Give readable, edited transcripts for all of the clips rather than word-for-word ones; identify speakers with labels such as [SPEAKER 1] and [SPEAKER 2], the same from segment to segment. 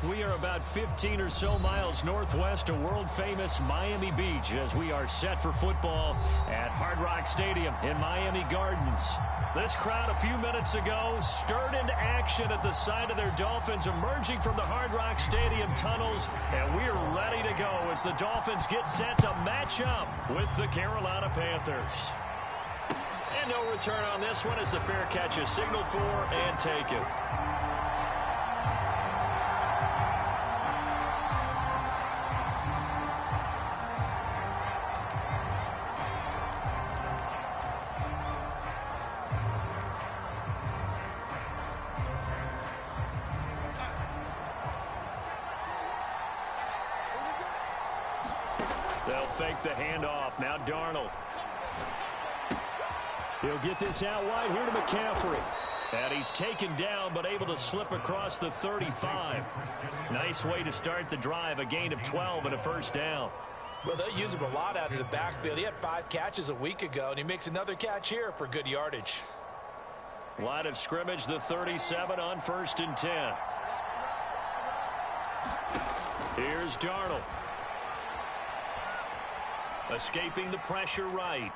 [SPEAKER 1] We are about 15 or so miles northwest of world-famous Miami Beach as we are set for football at Hard Rock Stadium in Miami Gardens. This crowd a few minutes ago stirred into action at the sight of their Dolphins emerging from the Hard Rock Stadium tunnels, and we're ready to go as the Dolphins get set to match up with the Carolina Panthers. And no return on this one as the fair catch is signaled for and taken. They'll fake the handoff. Now Darnold. He'll get this out wide here to McCaffrey. And he's taken down but able to slip across the 35. Nice way to start the drive. A gain of 12 and a first down.
[SPEAKER 2] Well, they'll use him a lot out of the backfield. He had 5 catches a week ago, and he makes another catch here for good yardage.
[SPEAKER 1] Line of scrimmage, the 37 on 1st and 10. Here's Darnold. Escaping the pressure right.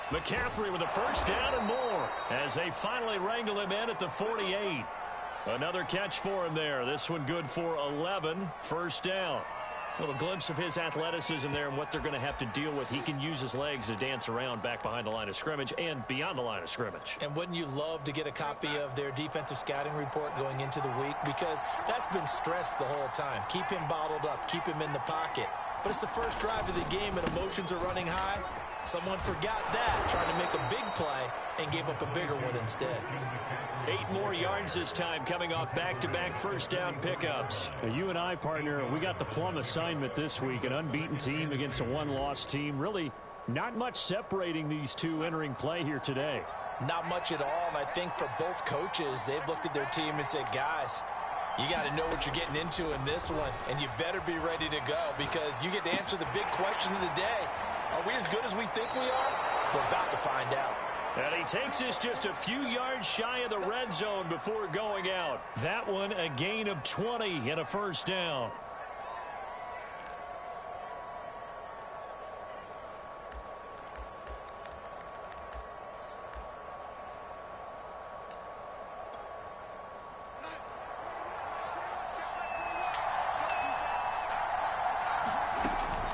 [SPEAKER 1] McCaffrey with a first down and more as they finally wrangle him in at the 48. Another catch for him there. This one good for 11. First down. A little glimpse of his athleticism there and what they're going to have to deal with. He can use his legs to dance around back behind the line of scrimmage and beyond the line of scrimmage.
[SPEAKER 2] And wouldn't you love to get a copy of their defensive scouting report going into the week? Because that's been stressed the whole time. Keep him bottled up. Keep him in the pocket. But it's the first drive of the game and emotions are running high. Someone forgot that, trying to make a big play and gave up a bigger one instead.
[SPEAKER 1] 8 more yards this time coming off back-to-back first down pickups.
[SPEAKER 3] Now, you and I, partner, we got the plum assignment this week. An unbeaten team against a one-loss team. Really not much separating these two entering play here today.
[SPEAKER 2] Not much at all, and I think for both coaches, they've looked at their team and said, guys, you got to know what you're getting into in this one, and you better be ready to go because you get to answer the big question of the day. Are we as good as we think we are? We're about to find out.
[SPEAKER 1] And he takes this just a few yards shy of the red zone before going out. That one a gain of 20 and a first down.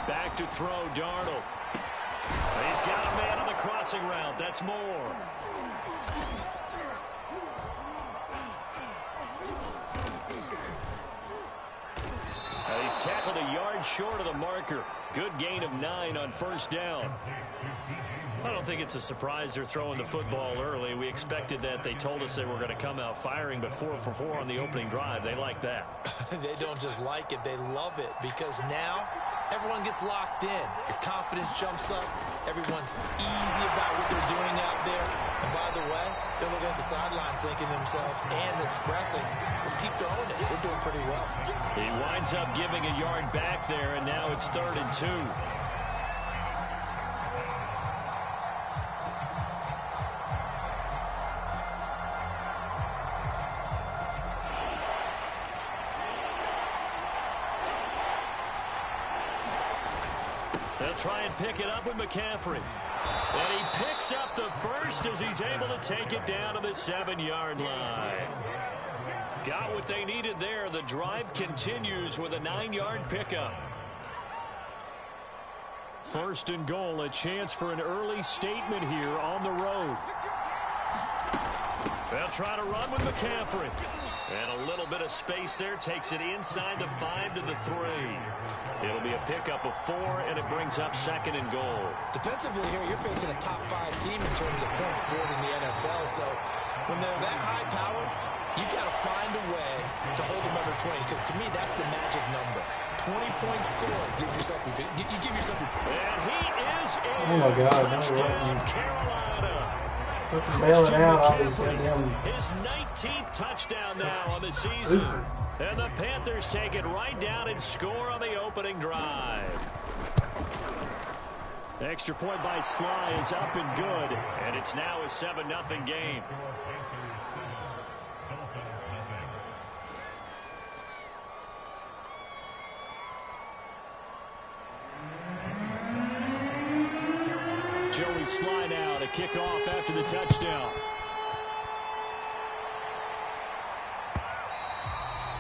[SPEAKER 1] Back to throw, Darnold. He's got a man on the crossing route. That's Moore. He's tackled a yard short of the marker. Good gain of 9 on first down. I don't think it's a surprise they're throwing the football early. We expected that. They told us they were going to come out firing, but 4 for 4 on the opening drive. They like that.
[SPEAKER 2] They don't just like it. They love it because now everyone gets locked in. Your confidence jumps up. Everyone's easy about what they're doing out there. And by the way, they're looking at the sidelines thinking to themselves and expressing, let's keep throwing it. We're doing pretty well.
[SPEAKER 1] He winds up giving a yard back there, and now it's 3rd and 2. They'll try and pick it up with McCaffrey. And he picks up the first as he's able to take it down to the 7-yard line. Got what they needed there. The drive continues with a 9-yard pickup.
[SPEAKER 3] 1st and goal, a chance for an early statement here on the road.
[SPEAKER 1] They'll try to run with McCaffrey. And a little bit of space there takes it inside the 5 to the 3. It'll be a pickup of 4, and it brings up 2nd and goal.
[SPEAKER 2] Defensively here, you're facing a top 5 team in terms of points scored in the NFL. So when they're that high powered, you've got to find a way to hold them under 20. Because to me, that's the magic number. 20 points scored. Give yourself a you give yourself a
[SPEAKER 1] And he is in.
[SPEAKER 4] Oh my God!
[SPEAKER 1] Touchdown, Carolina.
[SPEAKER 4] Bailing out all these goddamn.
[SPEAKER 1] His 19th touchdown now on the season. And the Panthers take it right down and score on the opening drive.
[SPEAKER 3] Extra point by Sly is up and good.
[SPEAKER 1] And it's now a 7-0 game.
[SPEAKER 3] will slide out a kickoff after the touchdown.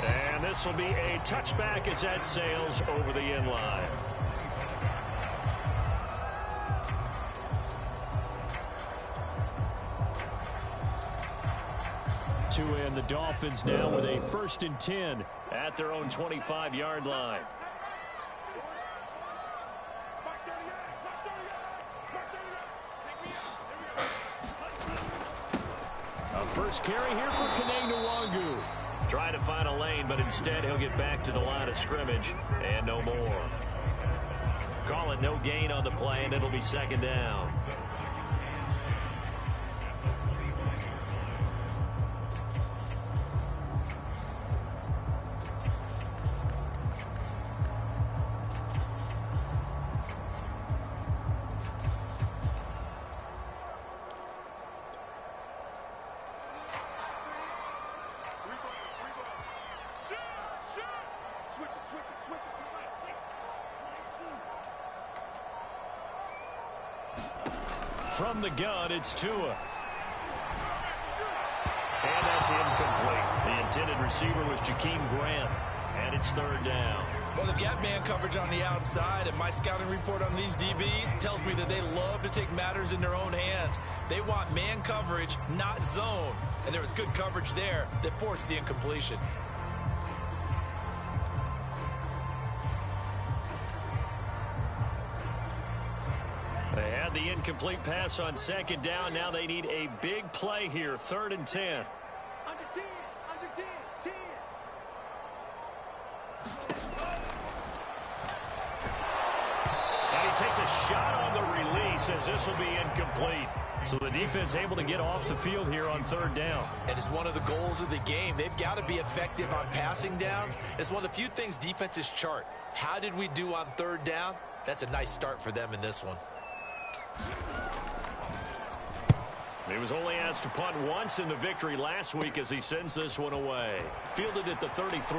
[SPEAKER 3] And this will be a touchback as that sails over the end line. And the Dolphins now with a 1st and 10 at their own 25-yard line. A first carry here for G.A.N. Trying to find a lane, but instead he'll get back to the line of scrimmage and no more. Call it no gain on the play, and it'll be 2nd down. From the gun, it's Tua. And that's incomplete. The intended receiver was G.A.N. And it's 3rd down.
[SPEAKER 2] Well, they've got man coverage on the outside, and my scouting report on these DBs tells me that they love to take matters in their own hands. They want man coverage, not zone. And there was good coverage there that forced the incompletion.
[SPEAKER 3] They had the incomplete pass on 2nd down. Now they need a big play here. 3rd and 10.
[SPEAKER 5] Under 10, 10.
[SPEAKER 3] And he takes a shot on the release as this will be incomplete. So the defense able to get off the field here on 3rd down.
[SPEAKER 2] And it's one of the goals of the game. They've got to be effective on passing downs. It's one of the few things defenses chart. How did we do on 3rd down? That's a nice start for them in this one.
[SPEAKER 3] He was only asked to punt once in the victory last week as he sends this one away. Fielded at the 33.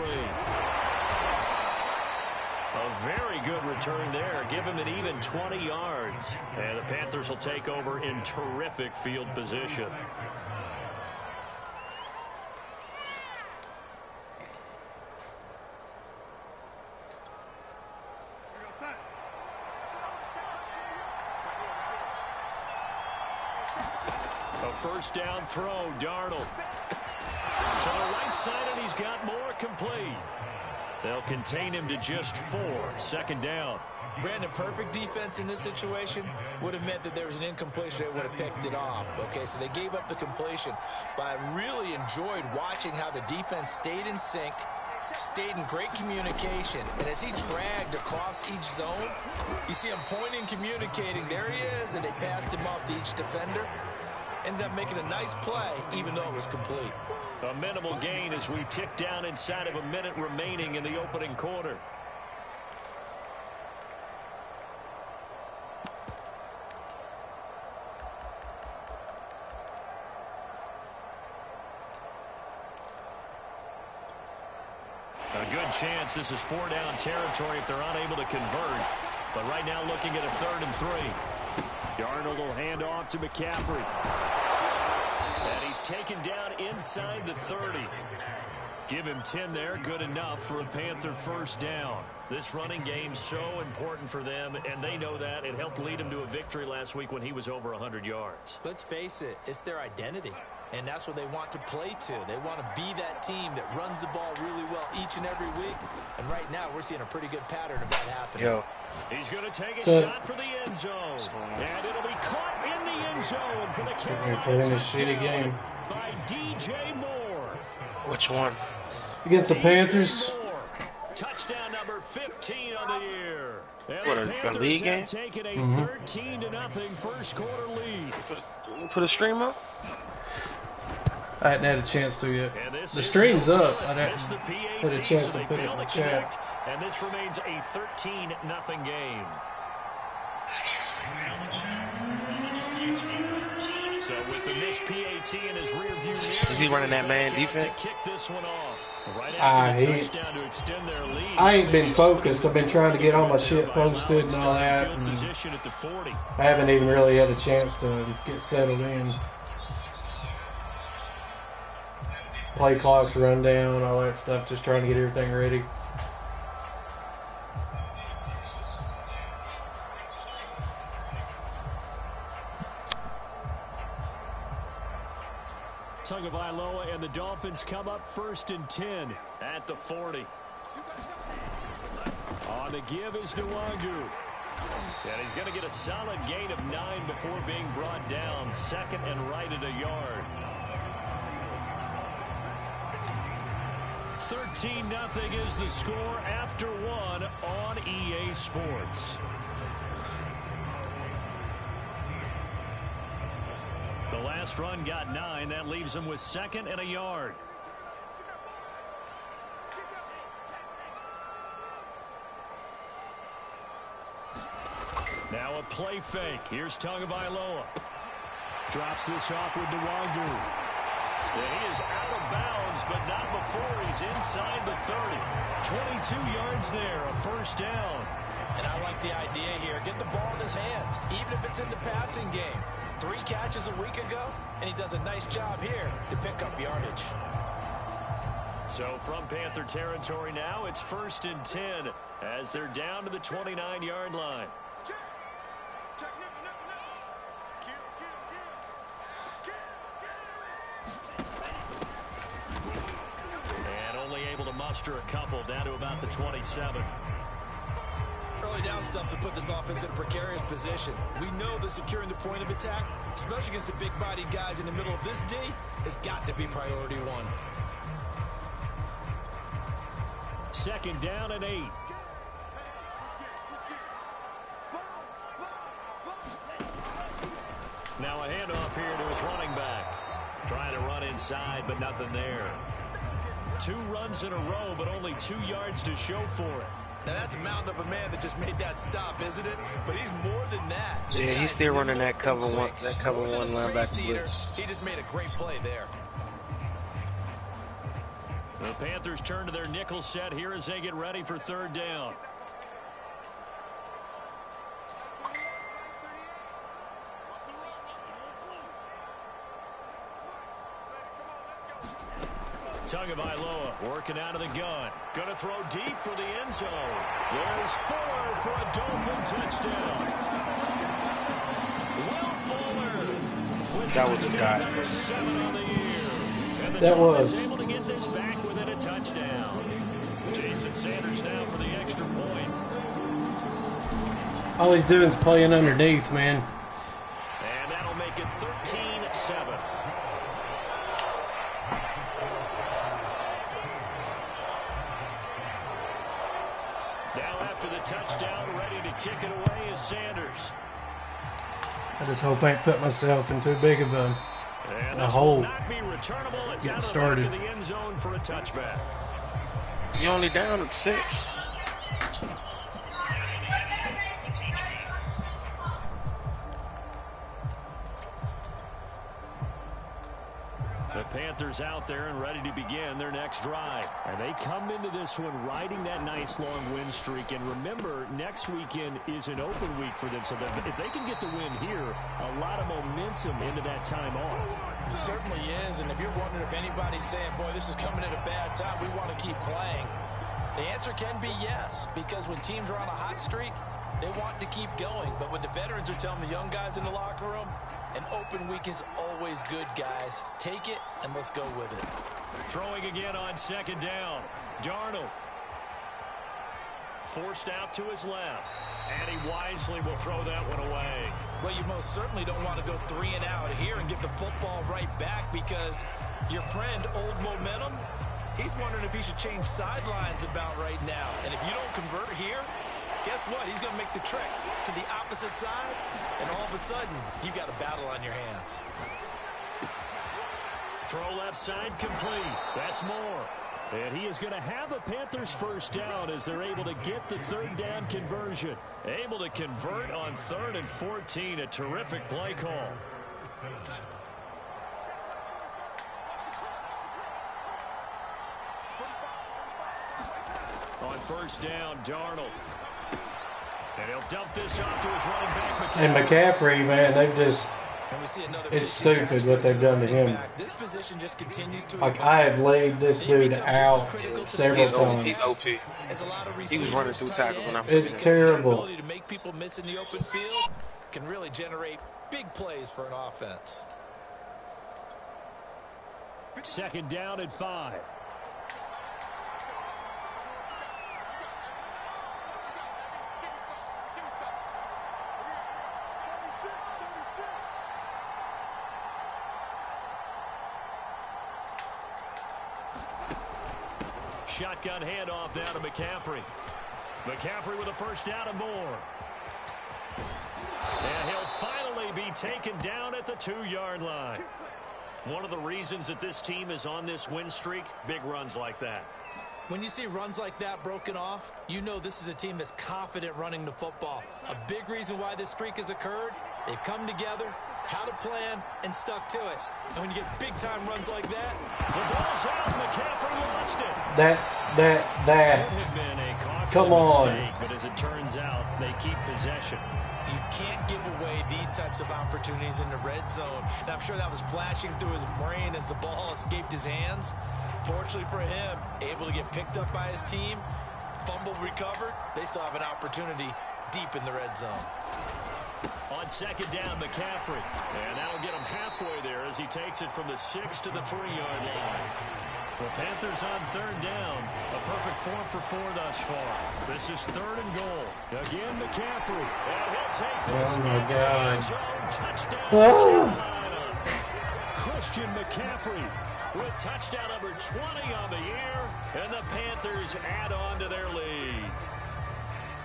[SPEAKER 3] A very good return there. Give him an even 20 yards. And the Panthers will take over in terrific field position. A 1st down throw, Darnold. To the right side, and he's got more complete. They'll contain him to just 4. 2nd down.
[SPEAKER 2] Brandon, perfect defense in this situation would have meant that there was an incompletion. They would have picked it off. Okay, so they gave up the completion. But I really enjoyed watching how the defense stayed in sync, stayed in great communication. And as he dragged across each zone, you see him pointing, communicating. There he is, and they passed him off to each defender. Ended up making a nice play, even though it was complete.
[SPEAKER 3] A minimal gain as we tick down inside of a minute remaining in the opening quarter. A good chance this is 4-down territory if they're unable to convert. But right now looking at a 3rd and 3. Darnold will hand off to McCaffrey. And he's taken down inside the 30. Give him 10 there. Good enough for a Panther 1st down. This running game's so important for them, and they know that. It helped lead him to a victory last week when he was over 100 yards.
[SPEAKER 2] Let's face it, it's their identity. And that's what they want to play to. They want to be that team that runs the ball really well each and every week. And right now, we're seeing a pretty good pattern of that happening.
[SPEAKER 4] Yo.
[SPEAKER 3] He's going to take a shot for the end zone. And it'll be caught in the end zone for the Carolina touchdown by DJ Moore.
[SPEAKER 6] Which one?
[SPEAKER 4] Against the Panthers.
[SPEAKER 3] Touchdown number 15 on the year.
[SPEAKER 6] What, a league game?
[SPEAKER 3] Taking a 13-0 first quarter lead.
[SPEAKER 6] Put a stream up?
[SPEAKER 4] I hadn't had a chance to yet. The stream's up. I hadn't had a chance to put it in the chat.
[SPEAKER 3] And this remains a 13-0 game. So with the missed PAT in his rear view mirror,
[SPEAKER 6] is he running that man defense?
[SPEAKER 3] to kick this one off.
[SPEAKER 1] Right after the touchdown to extend their lead.
[SPEAKER 4] I ain't been focused. I've been trying to get all my shit posted and all that. And I haven't even really had a chance to get settled in. Play clocks run down, all that stuff. Just trying to get everything ready.
[SPEAKER 1] Tagovailoa and the Dolphins come up 1st and 10 at the 40. On the give is Nwangu. And he's going to get a solid gain of 9 before being brought down. 2nd and right at a yard. 13-0 is the score after 1 on EA Sports. The last run got 9. That leaves him with 2nd and a yard. Now a play fake. Here's Tagovailoa. Drops this off with Nwangu. And he is out of bounds, but not before he's inside the 30. 22 yards there, a 1st down.
[SPEAKER 2] And I like the idea here. Get the ball in his hands, even if it's in the passing game. 3 catches a week ago, and he does a nice job here to pick up yardage.
[SPEAKER 1] So from Panther territory now, it's 1st and 10 as they're down to the 29-yard line. And only able to muster a couple down to about the 27.
[SPEAKER 2] Early down stuff to put this offense in a precarious position. We know that securing the point of attack, especially against the big-bodied guys in the middle of this D, has got to be priority 1.
[SPEAKER 1] 2nd down and 8. Now a handoff here to his running back. Trying to run inside, but nothing there. 2 runs in a row, but only 2 yards to show for it.
[SPEAKER 2] Now that's a mountain of a man that just made that stop, isn't it? But he's more than that.
[SPEAKER 6] Yeah, he's still running that cover 1 linebacker blitz.
[SPEAKER 2] He just made a great play there.
[SPEAKER 1] The Panthers turn to their nickel set here as they get ready for 3rd down. Tagovailoa working out of the gun. Going to throw deep for the end zone. There's Fuller for a Dolphin touchdown. Will Fuller.
[SPEAKER 6] That was a guy.
[SPEAKER 1] That was. Able to get this back within a touchdown. Jason Sanders now for the extra point.
[SPEAKER 4] All he's doing is playing underneath, man.
[SPEAKER 1] And that'll make it 13-7. Now after the touchdown, ready to kick it away is Sanders.
[SPEAKER 4] I just hope I ain't put myself in too big of a hole.
[SPEAKER 1] Not be returnable. It's
[SPEAKER 4] Getting
[SPEAKER 1] out
[SPEAKER 4] started.
[SPEAKER 1] of the end zone for a touchback.
[SPEAKER 6] You only down at 6.
[SPEAKER 1] The Panthers out there and ready to begin their next drive. And they come into this one riding that nice long win streak. And remember, next weekend is an open week for them. So that if they can get the win here, a lot of momentum into that time off.
[SPEAKER 2] It certainly is. And if you're wondering if anybody's saying, boy, this is coming at a bad time, we want to keep playing, the answer can be yes. Because when teams are on a hot streak, they want to keep going. But what the veterans are telling the young guys in the locker room, an open week is always good, guys. Take it, and let's go with it.
[SPEAKER 1] Throwing again on 2nd down. Darnold. Forced out to his left. And he wisely will throw that one away.
[SPEAKER 2] Well, you most certainly don't want to go 3 and out here and get the football right back because your friend, Old Momentum, he's wondering if he should change sidelines about right now. And if you don't convert here, guess what? He's going to make the trek to the opposite side, and all of a sudden, you've got a battle on your hands.
[SPEAKER 1] Throw left side complete. That's more. And he is going to have a Panthers 1st down as they're able to get the 3rd down conversion. Able to convert on 3rd and 14. A terrific play call. On first down, Darnold. And he'll dump this off to his running back, McCaffrey.
[SPEAKER 4] And McCaffrey, man, they've just... It's stupid what they've done to him.
[SPEAKER 2] This position just continues to
[SPEAKER 4] like, I have laid this dude out several times.
[SPEAKER 6] He's OP. He was running through tackles when I'm
[SPEAKER 4] It's terrible.
[SPEAKER 2] The ability to make people miss in the open field can really generate big plays for an offense.
[SPEAKER 1] Second down and 5. Shotgun handoff down to McCaffrey. McCaffrey with a first down and more. And he'll finally be taken down at the 2-yard line. One of the reasons that this team is on this win streak, big runs like that.
[SPEAKER 2] When you see runs like that broken off, you know this is a team that's confident running the football. A big reason why this streak has occurred, they've come together, had a plan, and stuck to it. And when you get big-time runs like that,
[SPEAKER 1] the ball's out. McCaffrey lost it.
[SPEAKER 4] That.
[SPEAKER 1] Could have been a costly
[SPEAKER 4] Come on.
[SPEAKER 1] mistake, but as it turns out, they keep possession.
[SPEAKER 2] you can't give away these types of opportunities in the red zone. And I'm sure that was flashing through his brain as the ball escaped his hands. Fortunately for him, able to get picked up by his team, fumble recovered. They still have an opportunity deep in the red zone.
[SPEAKER 1] On second down, McCaffrey. And that'll get him halfway there as he takes it from the 6 to the 3-yard line. The Panthers on third down. A perfect 4 for 4 thus far. This is 3rd and goal. Again, McCaffrey. And he'll take this.
[SPEAKER 4] Oh, my God.
[SPEAKER 1] Touchdown,
[SPEAKER 4] Oh.
[SPEAKER 1] Carolina. Christian McCaffrey with touchdown number 20 on the year. And the Panthers add on to their lead.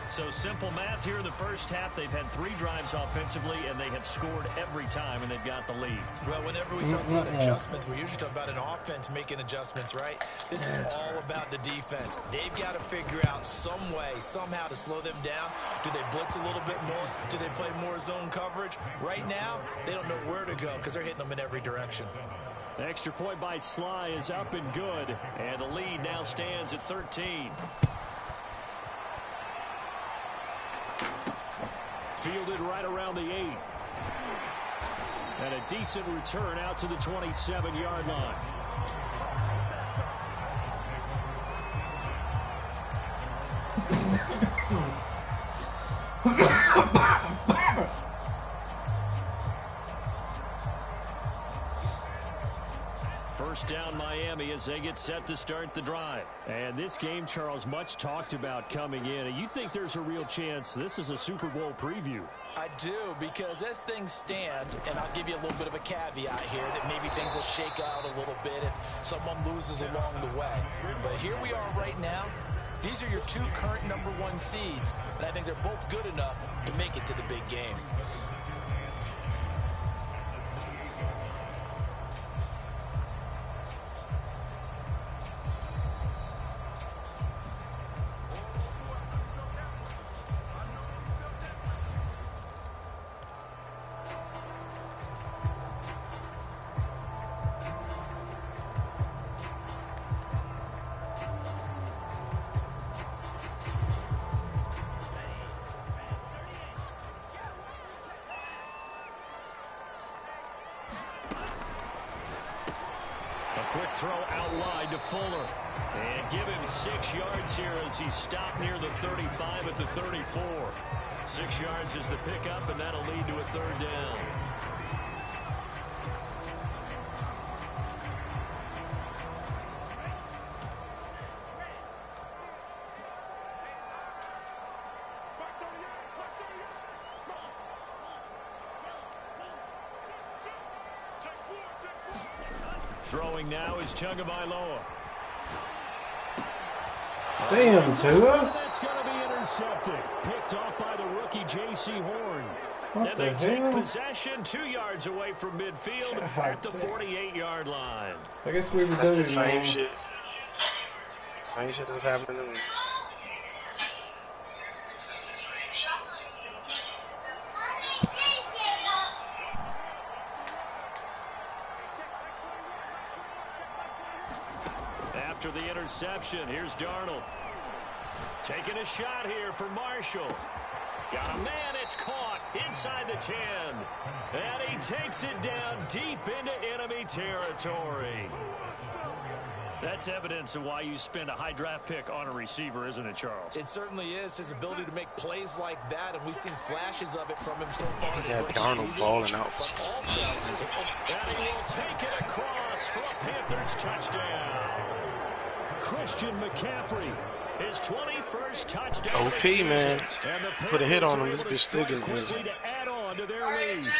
[SPEAKER 1] So simple math here in the first half. They've had 3 drives offensively, and they have scored every time, and they've got the lead.
[SPEAKER 2] Well, whenever we talk about adjustments, we usually talk about an offense making adjustments, right? This is all about the defense. They've got to figure out some way, somehow to slow them down. Do they blitz a little bit more? Do they play more zone coverage? Right now, they don't know where to go because they're hitting them in every direction.
[SPEAKER 1] The extra point by Sly is up and good, and the lead now stands at 13. Fielded right around the 8. And a decent return out to the 27-yard line. First down Miami as they get set to start the drive. And this game, Charles, much talked about coming in. And you think there's a real chance this is a Super Bowl preview?
[SPEAKER 2] I do, because as things stand, and I'll give you a little bit of a caveat here, that maybe things will shake out a little bit if someone loses along the way. But here we are right now. These are your 2 current #1 seeds, and I think they're both good enough to make it to the big game.
[SPEAKER 1] Quick throw out wide to Fuller. And give him 6 yards here as he stopped near the 35 at the 34. 6 yards is the pickup, and that'll lead to a 3rd down. Throwing now is Tagovailoa.
[SPEAKER 4] Damn, Tua.
[SPEAKER 1] That's going to be intercepted. Picked off by the rookie J.C. Horn.
[SPEAKER 4] What
[SPEAKER 1] and
[SPEAKER 4] the
[SPEAKER 1] they take
[SPEAKER 4] hell?
[SPEAKER 1] possession 2 yards away from midfield at the 48-yard line.
[SPEAKER 4] I guess we were
[SPEAKER 6] That's the
[SPEAKER 4] doing
[SPEAKER 6] same shit. Same shit that was happening to me.
[SPEAKER 1] After the interception, here's Darnold. Taking a shot here for Marshall. Got a man, it's caught inside the 10. And he takes it down deep into enemy territory. That's evidence of why you spend a high draft pick on a receiver, isn't it, Charles?
[SPEAKER 2] It certainly is. His ability to make plays like that, and we've seen flashes of it from him so far in his rookie
[SPEAKER 6] Darnold
[SPEAKER 2] season.
[SPEAKER 6] balling out.
[SPEAKER 2] But also,
[SPEAKER 1] and he will take it across for a Panthers touchdown. Christian McCaffrey, his 21st touchdown.
[SPEAKER 6] OP, man. Put a hit on him. This bitch still getting
[SPEAKER 1] quickly to add on to their lead.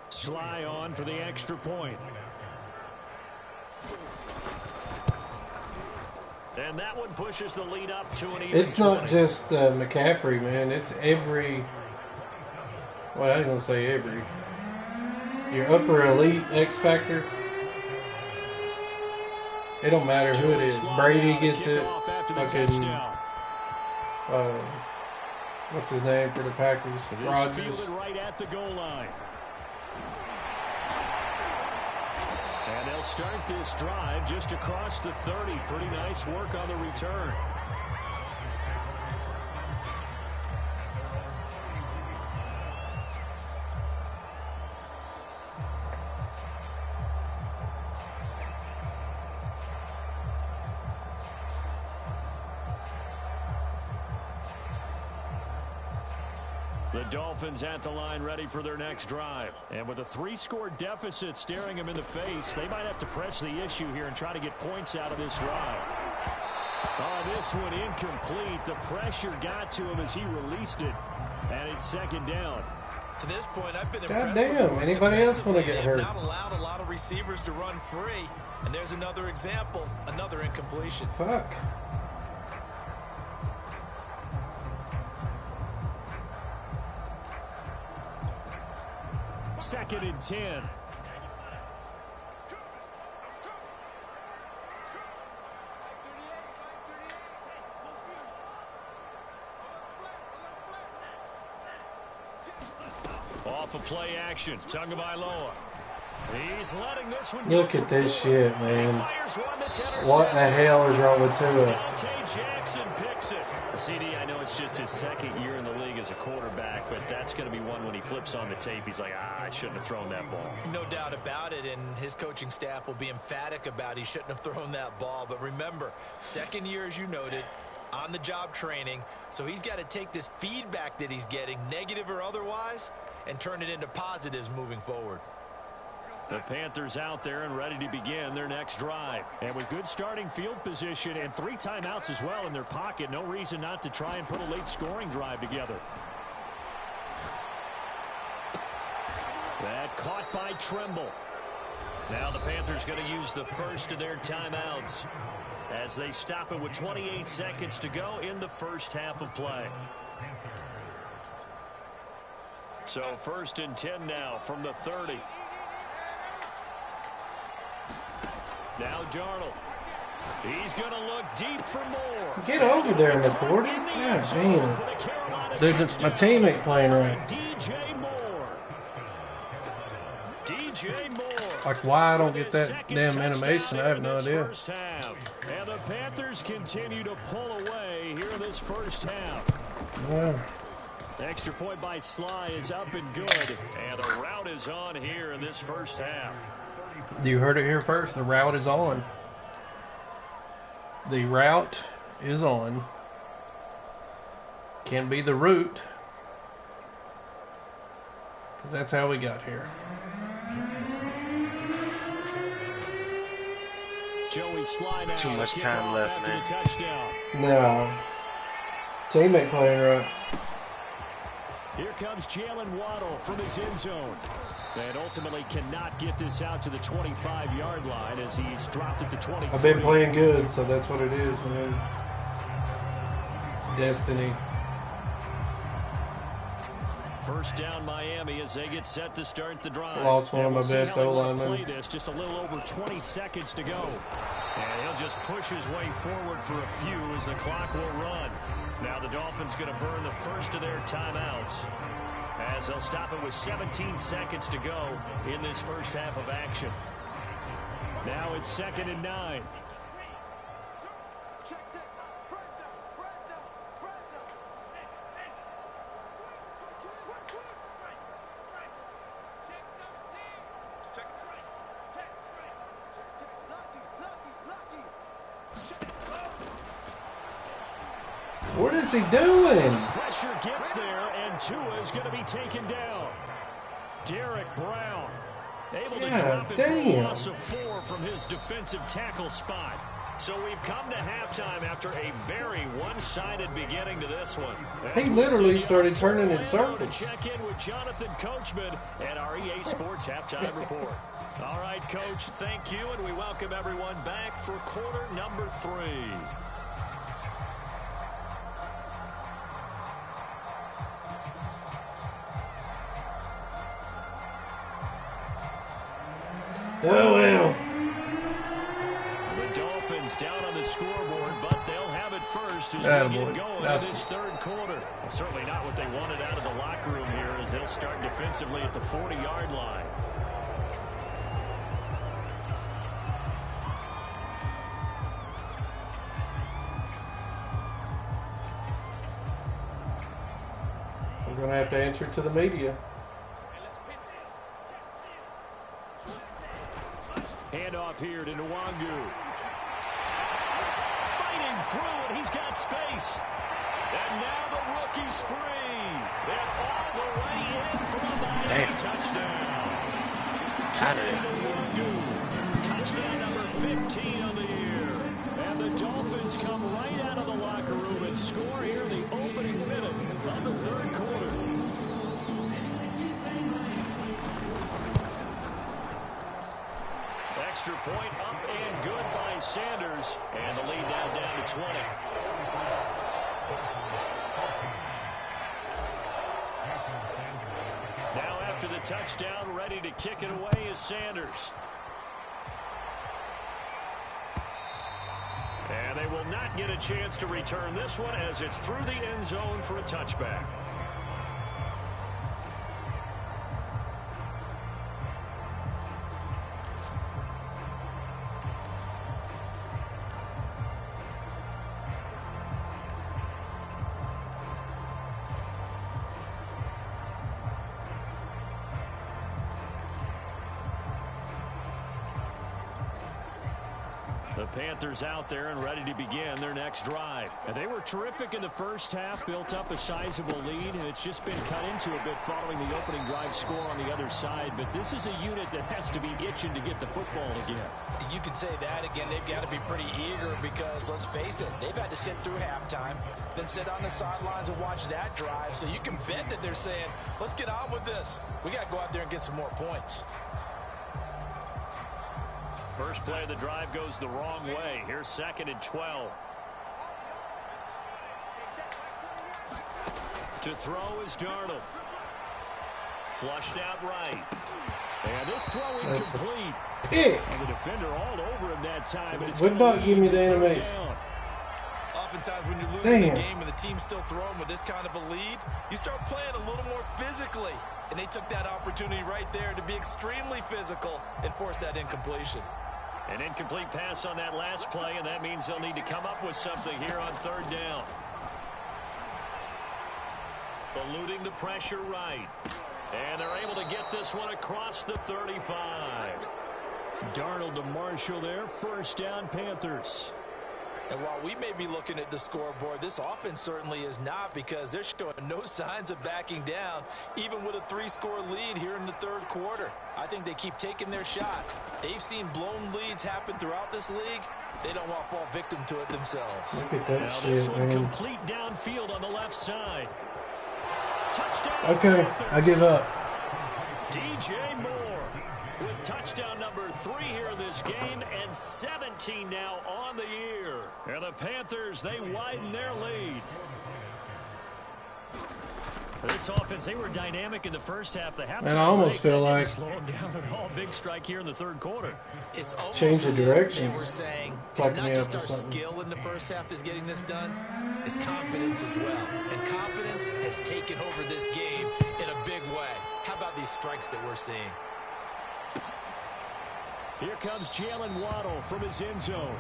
[SPEAKER 1] Sly on for the extra point. And that one pushes the lead up to an even
[SPEAKER 4] It's not
[SPEAKER 1] 20.
[SPEAKER 4] just McCaffrey, man. It's every. Well, I ain't gonna say every. Your upper elite X factor. It don't matter who it is. Brady gets it. Fucking. What's his name for the Packers? Rodgers.
[SPEAKER 1] Fielded right at the goal line. And they'll start this drive just across the 30. Pretty nice work on the return. The Dolphins at the line ready for their next drive. And with a 3-score deficit staring them in the face, they might have to press the issue here and try to get points out of this drive. Oh, this one incomplete. The pressure got to him as he released it. And it's second down.
[SPEAKER 2] to this point, I've been
[SPEAKER 4] God
[SPEAKER 2] impressed.
[SPEAKER 4] damn, anybody else want to get hurt?
[SPEAKER 2] Not allowed a lot of receivers to run free. And there's another example, another incompletion.
[SPEAKER 4] Fuck.
[SPEAKER 1] Second and 10. Off of play action, Tagovailoa. He's letting this one
[SPEAKER 4] Look at this shit, man. What the hell is wrong with Tua?
[SPEAKER 1] Jackson picks it. CD, I know it's just his second year in the league as a quarterback, but that's going to be one when he flips on the tape. He's like, I shouldn't have thrown that ball.
[SPEAKER 2] No doubt about it, and his coaching staff will be emphatic about he shouldn't have thrown that ball. But remember, second year, as you noted, on-the-job training, so he's got to take this feedback that he's getting, negative or otherwise, and turn it into positives moving forward.
[SPEAKER 1] The Panthers out there and ready to begin their next drive. And with good starting field position and 3 timeouts as well in their pocket, no reason not to try and put a late scoring drive together. That caught by Tremble. Now the Panthers going to use the first of their timeouts as they stop it with 28 seconds to go in the first half of play. So 1st and 10 now from the 30. Now Darnold. He's going to look deep for more.
[SPEAKER 4] Get over there, McCourty. God damn. Dude, my team ain't playing right.
[SPEAKER 1] DJ Moore. DJ Moore.
[SPEAKER 4] Like, why I don't get that damn animation, I have no idea.
[SPEAKER 1] First half. And the Panthers continue to pull away here in this first half.
[SPEAKER 4] Yeah.
[SPEAKER 1] Extra point by Sly is up and good. And the route is on here in this first half.
[SPEAKER 4] You heard it here first. The route is on. The route is on. Can be the route. Because that's how we got here.
[SPEAKER 1] Joey Sly now.
[SPEAKER 6] Too much time left, man.
[SPEAKER 1] Touchdown.
[SPEAKER 4] No. Teammate playing right.
[SPEAKER 1] Here comes Jalen Waddle from his end zone. And ultimately cannot get this out to the 25-yard line as he's dropped it to 23.
[SPEAKER 4] I've been playing good, so that's what it is, man. It's destiny.
[SPEAKER 1] First down Miami as they get set to start the drive.
[SPEAKER 4] Lost one of my best O-linemen.
[SPEAKER 1] Play this, just a little over 20 seconds to go. And he'll just push his way forward for a few as the clock will run. Now the Dolphins going to burn the first of their timeouts as they'll stop it with 17 seconds to go in this first half of action. Now it's 2nd and 9.
[SPEAKER 4] What is he doing?
[SPEAKER 1] Pressure gets there, and Tua is going to be taken down. Derek Brown able to drop it for a loss of 4 from his defensive tackle spot. So we've come to halftime after a very one-sided beginning to this one.
[SPEAKER 4] He literally started turning in circles.
[SPEAKER 1] To check in with Jonathan Coachman at our EA Sports Halftime Report. All right, Coach, thank you, and we welcome everyone back for quarter number 3.
[SPEAKER 4] Oh, well.
[SPEAKER 1] The Dolphins down on the scoreboard, but they'll have it first as we get going in this third quarter. Well, certainly not what they wanted out of the locker room here as they'll start defensively at the 40-yard line.
[SPEAKER 4] I'm going to have to answer to the media.
[SPEAKER 1] Handoff here to Nwangu. Fighting through it. He's got space. And now the rookie's free. And all the way in for a Miami touchdown. Nwangu. Touchdown number 15 on the year. And the Dolphins come right out of the locker room and score here in the opening minute of the third quarter. Extra point up and good by Sanders. And the lead now down to 20. Now after the touchdown, ready to kick it away is Sanders. And they will not get a chance to return this one as it's through the end zone for a touchback. The Panthers out there and ready to begin their next drive. And they were terrific in the first half, built up a sizable lead, and it's just been cut into a bit following the opening drive score on the other side. But this is a unit that has to be itching to get the football again.
[SPEAKER 2] You could say that again. They've got to be pretty eager because, let's face it, they've had to sit through halftime, then sit on the sidelines and watch that drive. So you can bet that they're saying, let's get on with this. We got to go out there and get some more points.
[SPEAKER 1] First play of the drive goes the wrong way. Here's 2nd and 12. To throw is Darnold. Flushed out right. And this throw incomplete. And the defender all over him that time. And it's
[SPEAKER 4] what about give me the animation?
[SPEAKER 2] Oftentimes when you're losing a game and the team's still throwing with this kind of a lead, you start playing a little more physically. And they took that opportunity right there to be extremely physical and force that incompletion.
[SPEAKER 1] An incomplete pass on that last play, and that means they'll need to come up with something here on 3rd down. Eluding the pressure right. And they're able to get this one across the 35. Darnold to Marshall there. 1st down, Panthers.
[SPEAKER 2] And while we may be looking at the scoreboard, this offense certainly is not, because they're showing no signs of backing down, even with a 3-score lead here in the 3rd quarter. I think they keep taking their shot. They've seen blown leads happen throughout this league. They don't want to fall victim to it themselves.
[SPEAKER 4] Look at that
[SPEAKER 1] now
[SPEAKER 4] shit,
[SPEAKER 1] this one
[SPEAKER 4] man.
[SPEAKER 1] complete downfield on the left side. Touchdown.
[SPEAKER 4] Okay,
[SPEAKER 1] Panthers.
[SPEAKER 4] I give up.
[SPEAKER 1] DJ Moore with touchdown number 3 here in this game, and 17 now on the year. And the Panthers, they widen their lead. This offense, they were dynamic in the first half. The halftime
[SPEAKER 4] and I almost feel like
[SPEAKER 1] slow them down at all. Big strike here in the third quarter.
[SPEAKER 2] It's almost
[SPEAKER 4] change the direction.
[SPEAKER 2] they were saying it's not just our skill in the first half that's getting this done, it's confidence as well. And confidence has taken over this game in a big way. How about these strikes that we're seeing?
[SPEAKER 1] Here comes Jalen Waddle from his end zone.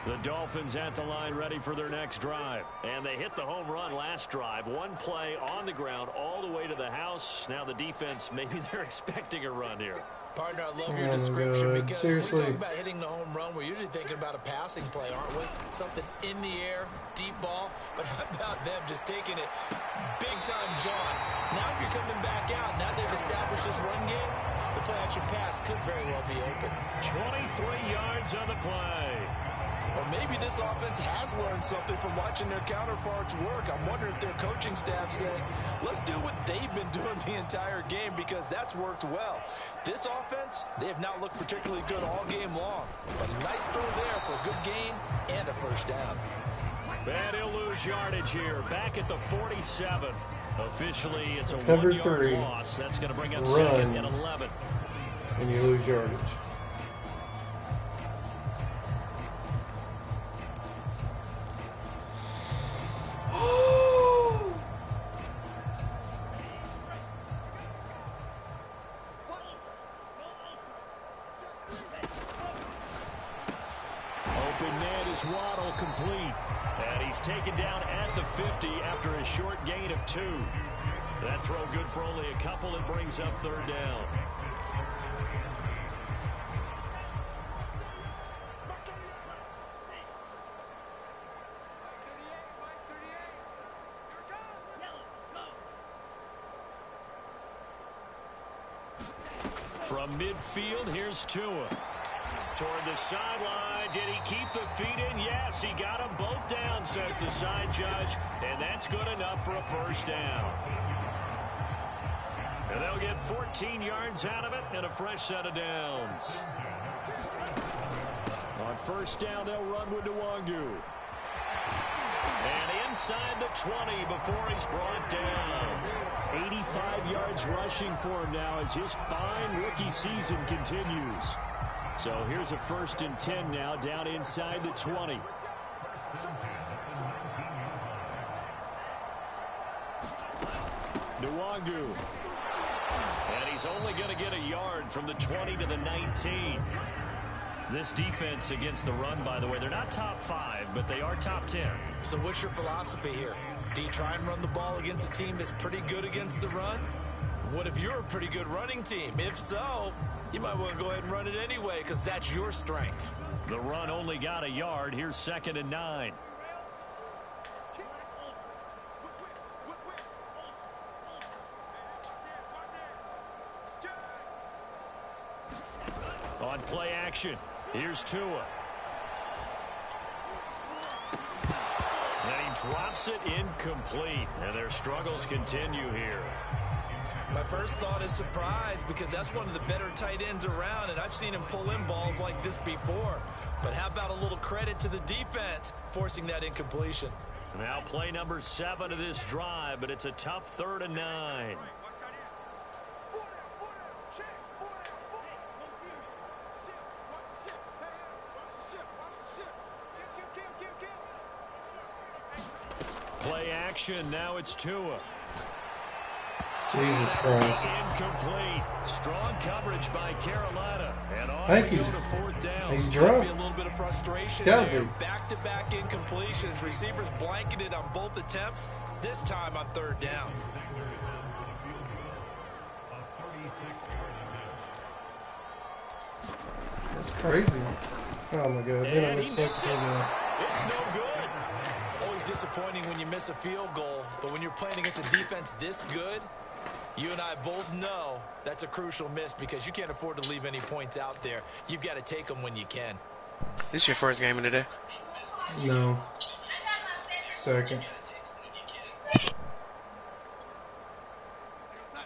[SPEAKER 1] The Dolphins at the line ready for their next drive. And they hit the home run last drive. One play on the ground all the way to the house. Now the defense, maybe they're expecting a run here.
[SPEAKER 2] Partner, I love your description because
[SPEAKER 4] seriously,
[SPEAKER 2] when we talk about hitting the home run, we're usually thinking about a passing play, aren't we? Something in the air, deep ball. But how about them just taking it big time, John? Now if you're coming back out, now they've established this run game, the play action pass could very well be open.
[SPEAKER 1] 23 yards on the play.
[SPEAKER 7] Or maybe this offense has learned something from watching their counterparts work. I'm wondering if their coaching staff said, let's do what they've been doing the entire game because that's worked well. This offense, they have not looked particularly good all game long. But a nice throw there for a good gain and a first down.
[SPEAKER 1] And he'll lose yardage here. Back at the 47. Officially, it's a
[SPEAKER 4] Cover
[SPEAKER 1] 1-yard
[SPEAKER 4] three.
[SPEAKER 1] loss. That's going to bring up
[SPEAKER 4] Run.
[SPEAKER 1] second and 11.
[SPEAKER 4] And you lose yardage.
[SPEAKER 1] Open net is Waddle complete. And he's taken down at the 50 after a short gain of 2. That throw good for only a couple. It brings up third down. From midfield, here's Tua. Toward the sideline. Did he keep the feet in? Yes, he got them both down, says the side judge. And that's good enough for a first down. And they'll get 14 yards out of it and a fresh set of downs. On first down, they'll run with Nwangu. And inside the 20 before he's brought down. 85 yards rushing for him now as his fine rookie season continues. So here's a 1st and 10 now down inside the 20. Nwangu. And he's only going to get a yard from the 20 to the 19. This defense against the run, by the way, they're not top 5, but they are top 10.
[SPEAKER 2] So what's your philosophy here? Do you try and run the ball against a team that's pretty good against the run? What if you're a pretty good running team? If so, you might want to go ahead and run it anyway because that's your strength.
[SPEAKER 1] The run only got a yard. Here's 2nd and 9. On play action, here's Tua. And he drops it incomplete. And their struggles continue here.
[SPEAKER 2] My first thought is surprise because that's one of the better tight ends around, and I've seen him pull in balls like this before. But how about a little credit to the defense forcing that incompletion?
[SPEAKER 1] Now play number 7 of this drive, but it's a tough 3rd and 9. Play action, now it's Tua.
[SPEAKER 4] Jesus Christ.
[SPEAKER 1] Incomplete. Strong coverage by Carolina. And on
[SPEAKER 4] I think
[SPEAKER 1] we go to 4th down.
[SPEAKER 4] He's drunk.
[SPEAKER 2] Be a little bit of frustration
[SPEAKER 4] Gotta
[SPEAKER 2] there.
[SPEAKER 4] be.
[SPEAKER 2] Back-to-back incompletions. Receivers blanketed on both attempts. This time on 3rd down.
[SPEAKER 4] That's crazy. Oh my God. Then I missed first touchdown.
[SPEAKER 1] It's no good.
[SPEAKER 2] Always disappointing when you miss a field goal, but when you're playing against a defense this good, you and I both know that's a crucial miss because you can't afford to leave any points out there. You've got to take them when you can.
[SPEAKER 6] This your first game of the day?
[SPEAKER 4] No.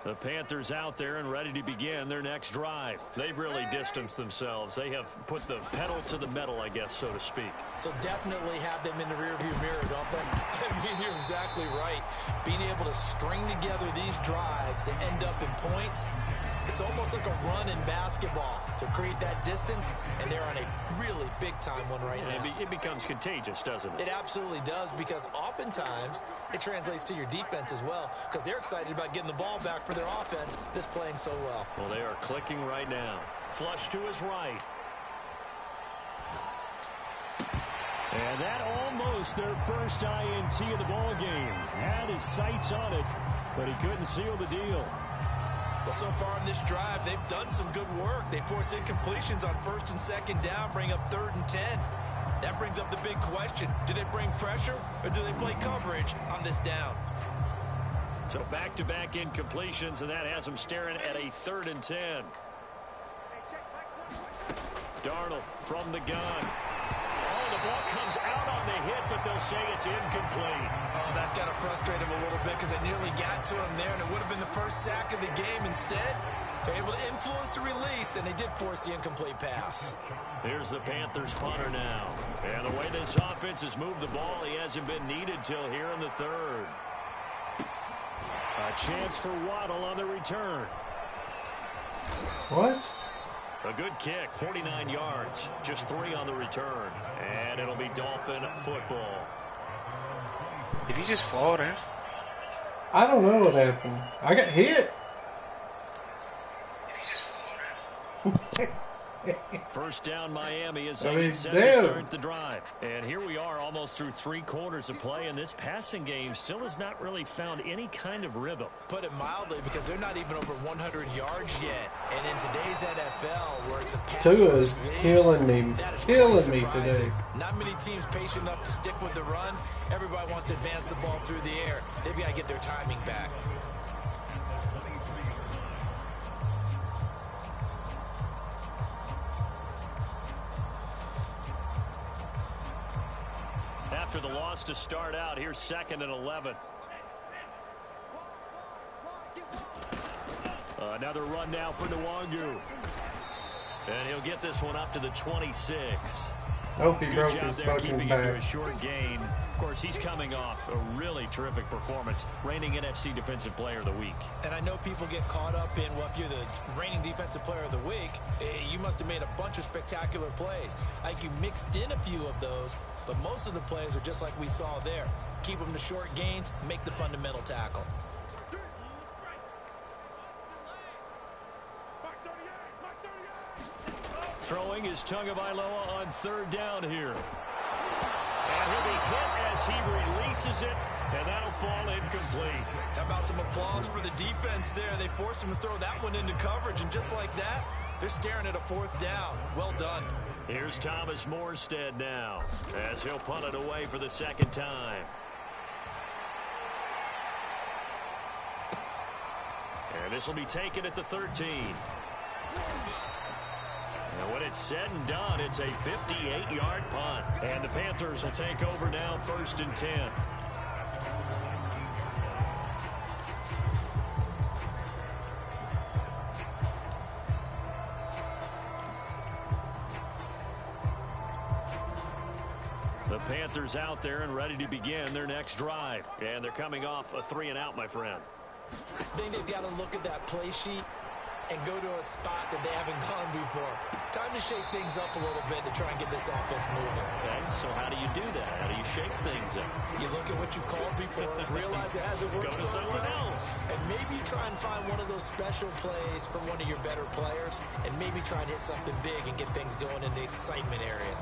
[SPEAKER 1] The Panthers out there and ready to begin their next drive. They've really distanced themselves. They have put the pedal to the metal, I guess, so to speak.
[SPEAKER 2] So definitely have them in the rearview mirror, don't they? I mean, you're exactly right. Being able to string together these drives that end up in points, it's almost like a run in basketball to create that distance, and they're on a really big-time one right now.
[SPEAKER 1] It becomes contagious, doesn't it?
[SPEAKER 2] It absolutely does, because oftentimes it translates to your defense as well, because they're excited about getting the ball back for their offense that's playing so well.
[SPEAKER 1] Well, they are clicking right now. Flush to his right. And that almost their first INT of the ball game. Had his sights on it, but he couldn't seal the deal.
[SPEAKER 2] Well, so far in this drive, they've done some good work. They force incompletions on 1st and 2nd down, bring up 3rd and 10. That brings up the big question. Do they bring pressure or do they play coverage on this down?
[SPEAKER 1] So back-to-back incompletions, and that has them staring at a 3rd and 10. Darnold from the gun. Oh, the ball comes out on the hit, but they'll say it's incomplete.
[SPEAKER 2] Oh, that's got to frustrate him a little bit because they nearly got to him there, and it would have been the first sack of the game. Instead, they're able to influence the release, and they did force the incomplete pass.
[SPEAKER 1] Here's the Panthers punter now. And the way this offense has moved the ball, he hasn't been needed till here in the 3rd. A chance for Waddle on the return.
[SPEAKER 4] What?
[SPEAKER 1] A good kick, 49 yards, just 3 on the return. And it'll be Dolphin football.
[SPEAKER 6] Did he just fall there?
[SPEAKER 4] I don't know what happened. I got hit.
[SPEAKER 1] First down Miami as
[SPEAKER 4] I
[SPEAKER 1] they
[SPEAKER 4] mean,
[SPEAKER 1] set
[SPEAKER 4] damn.
[SPEAKER 1] to start the drive. And here we are almost through 3 quarters of play, and this passing game still has not really found any kind of rhythm.
[SPEAKER 2] Put it mildly, because they're not even over 100 yards yet. And in today's NFL, where it's a pass
[SPEAKER 4] Tua is killing me
[SPEAKER 2] surprising.
[SPEAKER 4] today.
[SPEAKER 2] Not many teams patient enough to stick with the run. Everybody wants to advance the ball through the air. They've got to get their timing back.
[SPEAKER 1] After the loss to start out, here's 2nd and 11. Another run now for Nwangu. And he'll get this one up to the 26.
[SPEAKER 4] Hope he
[SPEAKER 1] Good
[SPEAKER 4] broke
[SPEAKER 1] job
[SPEAKER 4] his
[SPEAKER 1] there
[SPEAKER 4] fucking
[SPEAKER 1] keeping it to a
[SPEAKER 4] back.
[SPEAKER 1] short gain. Of course, he's coming off a really terrific performance, reigning NFC Defensive Player of the Week.
[SPEAKER 2] And I know people get caught up in, well, if you're the reigning Defensive Player of the Week, you must have made a bunch of spectacular plays. I think you mixed in a few of those, but most of the plays are just like we saw there. Keep them to short gains, make the fundamental tackle.
[SPEAKER 1] Throwing is Tagovailoa on 3rd down here. And he'll be hit as he releases it, and that'll fall incomplete.
[SPEAKER 2] How about some applause for the defense there? They forced him to throw that one into coverage, and just like that, they're staring at a 4th down. Well done.
[SPEAKER 1] Here's Thomas Morstead now, as he'll punt it away for the 2nd time. And this will be taken at the 13. And when it's said and done, it's a 58-yard punt. And the Panthers will take over now, 1st and 10. The Panthers out there and ready to begin their next drive. And they're coming off a 3-and-out, my friend.
[SPEAKER 2] I think they've got to look at that play sheet and go to a spot that they haven't gone before. Time to shake things up a little bit to try and get this offense moving.
[SPEAKER 1] Okay, so how do you do that? How do you shake things up?
[SPEAKER 2] You look at what you've called before, realize it hasn't worked
[SPEAKER 1] Go to
[SPEAKER 2] so
[SPEAKER 1] something
[SPEAKER 2] well,
[SPEAKER 1] else.
[SPEAKER 2] and maybe try and find one of those special plays from one of your better players, and maybe try and hit something big and get things going in the excitement area.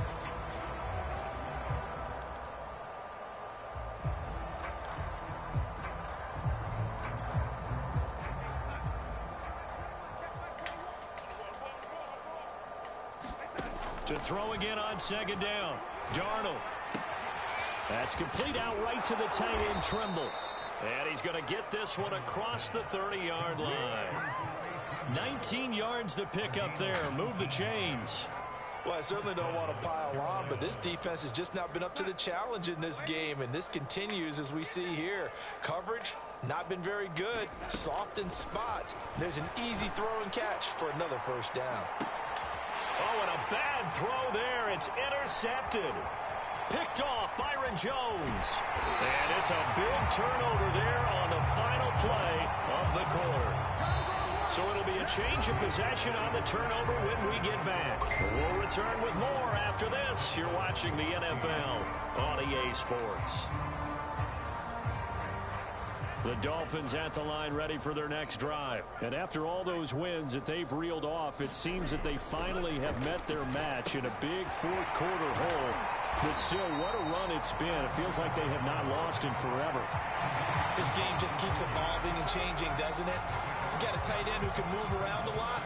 [SPEAKER 1] To throw again on 2nd down. Darnold. That's complete out right to the tight end, Trimble. And he's going to get this one across the 30-yard line. 19 yards to pick up there. Move the chains.
[SPEAKER 7] Well, I certainly don't want to pile on, but this defense has just not been up to the challenge in this game, and this continues as we see here. Coverage, Not been very good. Soft in spots. There's an easy throw and catch for another first down.
[SPEAKER 1] Oh, and a bad throw there. It's intercepted. Picked off Byron Jones. And it's a big turnover there on the final play of the quarter. So it'll be a change of possession on the turnover when we get back. We'll return with more after this. You're watching the NFL on EA Sports. The Dolphins at the line ready for their next drive. And after all those wins that they've reeled off, it seems that they finally have met their match in a big fourth quarter hole. But still, what a run it's been. It feels like they have not lost in forever.
[SPEAKER 2] This game just keeps evolving and changing, doesn't it? You got a tight end who can move around a lot.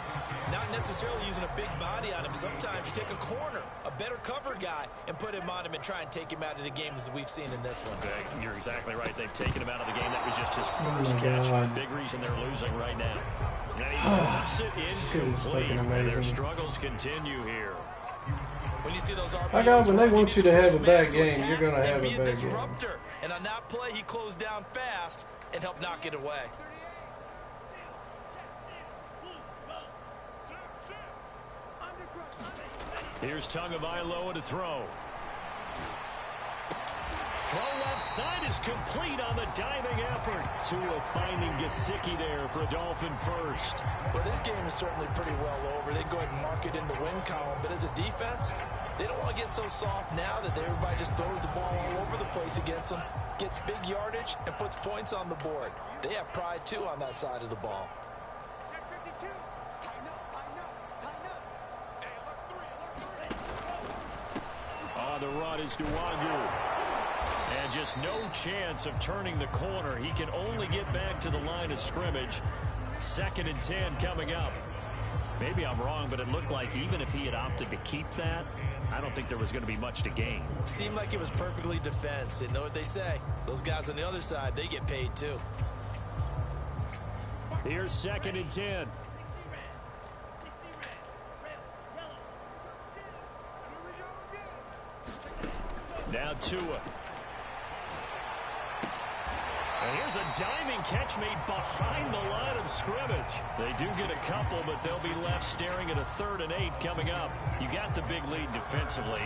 [SPEAKER 2] Not necessarily using a big body on him. Sometimes you take a corner, a better cover guy, and put him on him and try and take him out of the game as we've seen in this one.
[SPEAKER 1] You're exactly right. They've taken him out of the game. That was just his first catch. Big reason they're losing right now. And he drops it incomplete. And their struggles continue here.
[SPEAKER 2] When you see those RPOs,
[SPEAKER 4] I got when they want you to have a bad game, you're going to have a bad game.
[SPEAKER 2] And on that play, he closed down fast and helped knock it away.
[SPEAKER 1] Here's Tagovailoa to throw. Throw left side is complete on the diving effort. Tua finding Gesicki there for a Dolphin first.
[SPEAKER 7] Well, this game is certainly pretty well over. They go ahead and mark it in the win column. But as a defense, they don't want to get so soft now that everybody just throws the ball all over the place against them, gets big yardage, and puts points on the board. They have pride, too, on that side of the ball.
[SPEAKER 1] On the run is Duagu. And just no chance of turning the corner. He can only get back to the line of scrimmage. 2nd and 10 coming up. Maybe I'm wrong, but it looked like even if he had opted to keep that, I don't think there was going to be much to gain.
[SPEAKER 2] Seemed like it was perfectly defense. And know what they say? Those guys on the other side, they get paid too.
[SPEAKER 1] Here's 2nd and 10. Now Tua. And here's a diving catch made behind the line of scrimmage. They do get a couple, but they'll be left staring at a 3rd and 8 coming up. You got the big lead defensively.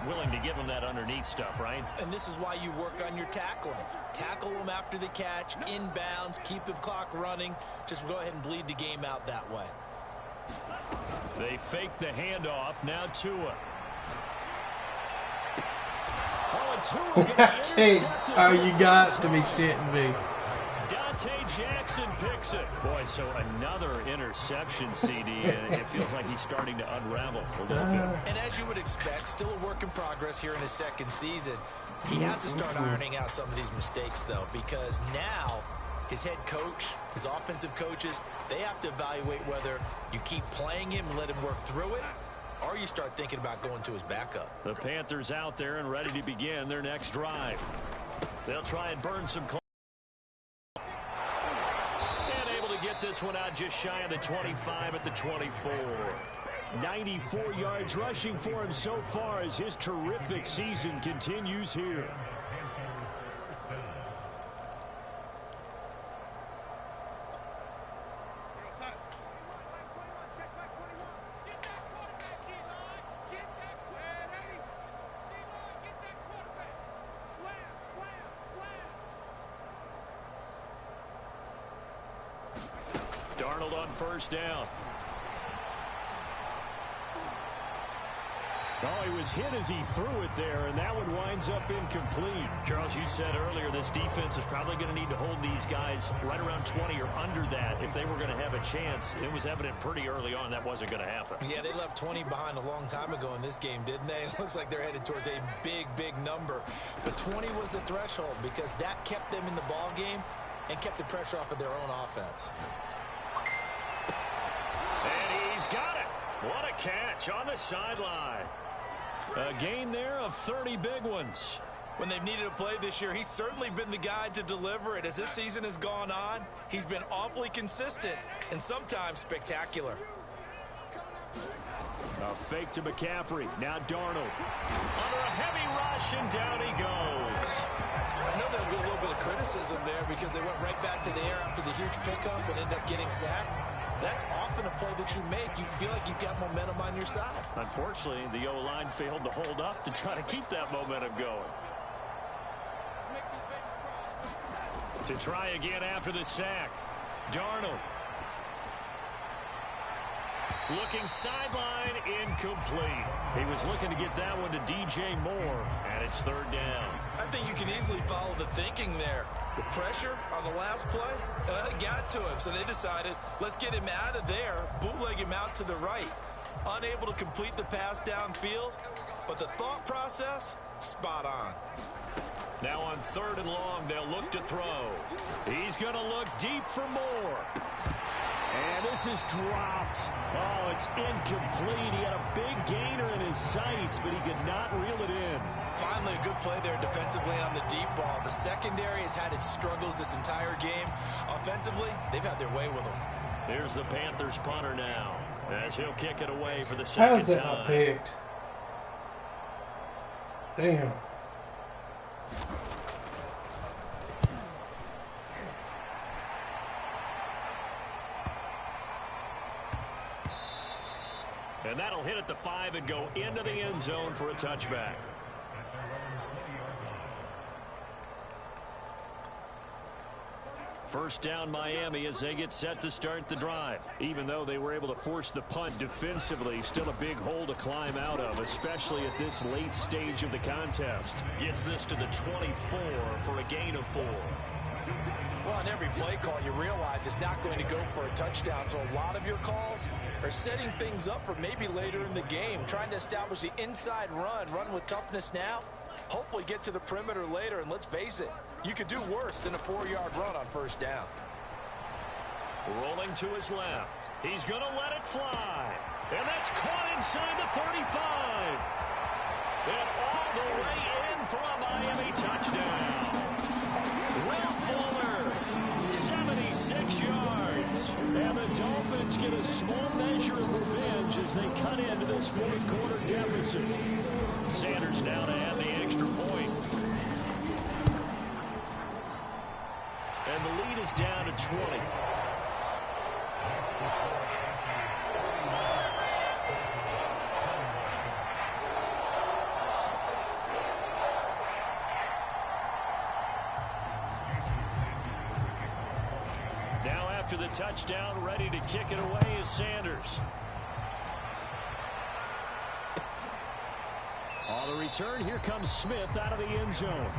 [SPEAKER 1] Willing to give them that underneath stuff, right?
[SPEAKER 2] And this is why you work on your tackling. Tackle them after the catch, inbounds, keep the clock running. Just go ahead and bleed the game out that way.
[SPEAKER 1] They fake the handoff. Now Tua.
[SPEAKER 4] You got to be shitting me.
[SPEAKER 1] Dante Jackson picks it. Boy, so another interception, CD, and it feels like he's starting to unravel a little bit.
[SPEAKER 2] And as you would expect, still a work in progress here in his 2nd season. He has to start ironing out some of these mistakes, though, because now his head coach, his offensive coaches, they have to evaluate whether you keep playing him and let him work through it, or you start thinking about going to his backup.
[SPEAKER 1] The Panthers out there and ready to begin their next drive. They'll try and burn some clock. And able to get this one out just shy of the 25 at the 24. 94 yards rushing for him so far as his terrific season continues here. Darnold on 1st down. Oh, he was hit as he threw it there, and that one winds up incomplete. Charles, you said earlier this defense is probably going to need to hold these guys right around 20 or under that if they were going to have a chance. It was evident pretty early on that wasn't going to happen.
[SPEAKER 2] Yeah, they left 20 behind a long time ago in this game, didn't they? It looks like they're headed towards a big, big number. But 20 was the threshold because that kept them in the ball game and kept the pressure off of their own offense.
[SPEAKER 1] And he's got it. What a catch on the sideline. A gain there of 30 big ones.
[SPEAKER 2] When they've needed a play this year, he's certainly been the guy to deliver it. As this season has gone on, he's been awfully consistent and sometimes spectacular.
[SPEAKER 1] All A fake to McCaffrey. Now Darnold. Under a heavy rush, and down he goes.
[SPEAKER 2] I know there'll be a little bit of criticism there because they went right back to the air after the huge pickup and ended up getting sacked. That's often a play that you make. You feel like you've got momentum on your side.
[SPEAKER 1] Unfortunately, the O-line failed to hold up to try to keep that momentum going. To try again after the sack. Darnold. Looking sideline, incomplete. He was looking to get that one to DJ Moore, and it's third down.
[SPEAKER 2] I think you can easily follow the thinking there. The pressure on the last play, it got to him, so they decided, let's get him out of there, bootleg him out to the right. Unable to complete the pass downfield, but the thought process, spot on.
[SPEAKER 1] Now on third and long, they'll look to throw. He's going to look deep for Moore. And this is dropped. Oh, it's incomplete. He had a big gainer in his sights, but he could not reel it in.
[SPEAKER 2] Finally, a good play there defensively on the deep ball. The secondary has had its struggles this entire game. Offensively, they've had their way with him.
[SPEAKER 1] Here's the Panthers punter now, as he'll kick it away for the second time.
[SPEAKER 4] How is that not picked? Damn.
[SPEAKER 1] And that'll hit at the 5 and go into the end zone for a touchback. First down Miami as they get set to start the drive. Even though they were able to force the punt defensively, still a big hole to climb out of, especially at this late stage of the contest. Gets this to the 24 for a gain of 4.
[SPEAKER 2] Well, on every play call, you realize it's not going to go for a touchdown. So a lot of your calls are setting things up for maybe later in the game, trying to establish the inside run with toughness now, hopefully get to the perimeter later. And let's face it, you could do worse than a 4-yard run on first down.
[SPEAKER 1] Rolling to his left. He's going to let it fly. And that's caught inside the 35. And all the way in for a Miami touchdown. Will Fuller, 76 yards. And the Dolphins get a small measure of revenge as they cut into this fourth quarter deficit. Sanders now to add the extra point. And the lead is down to 20. Now after the touchdown, ready to kick it away is Sanders. On the return, here comes Smith out of the end zone.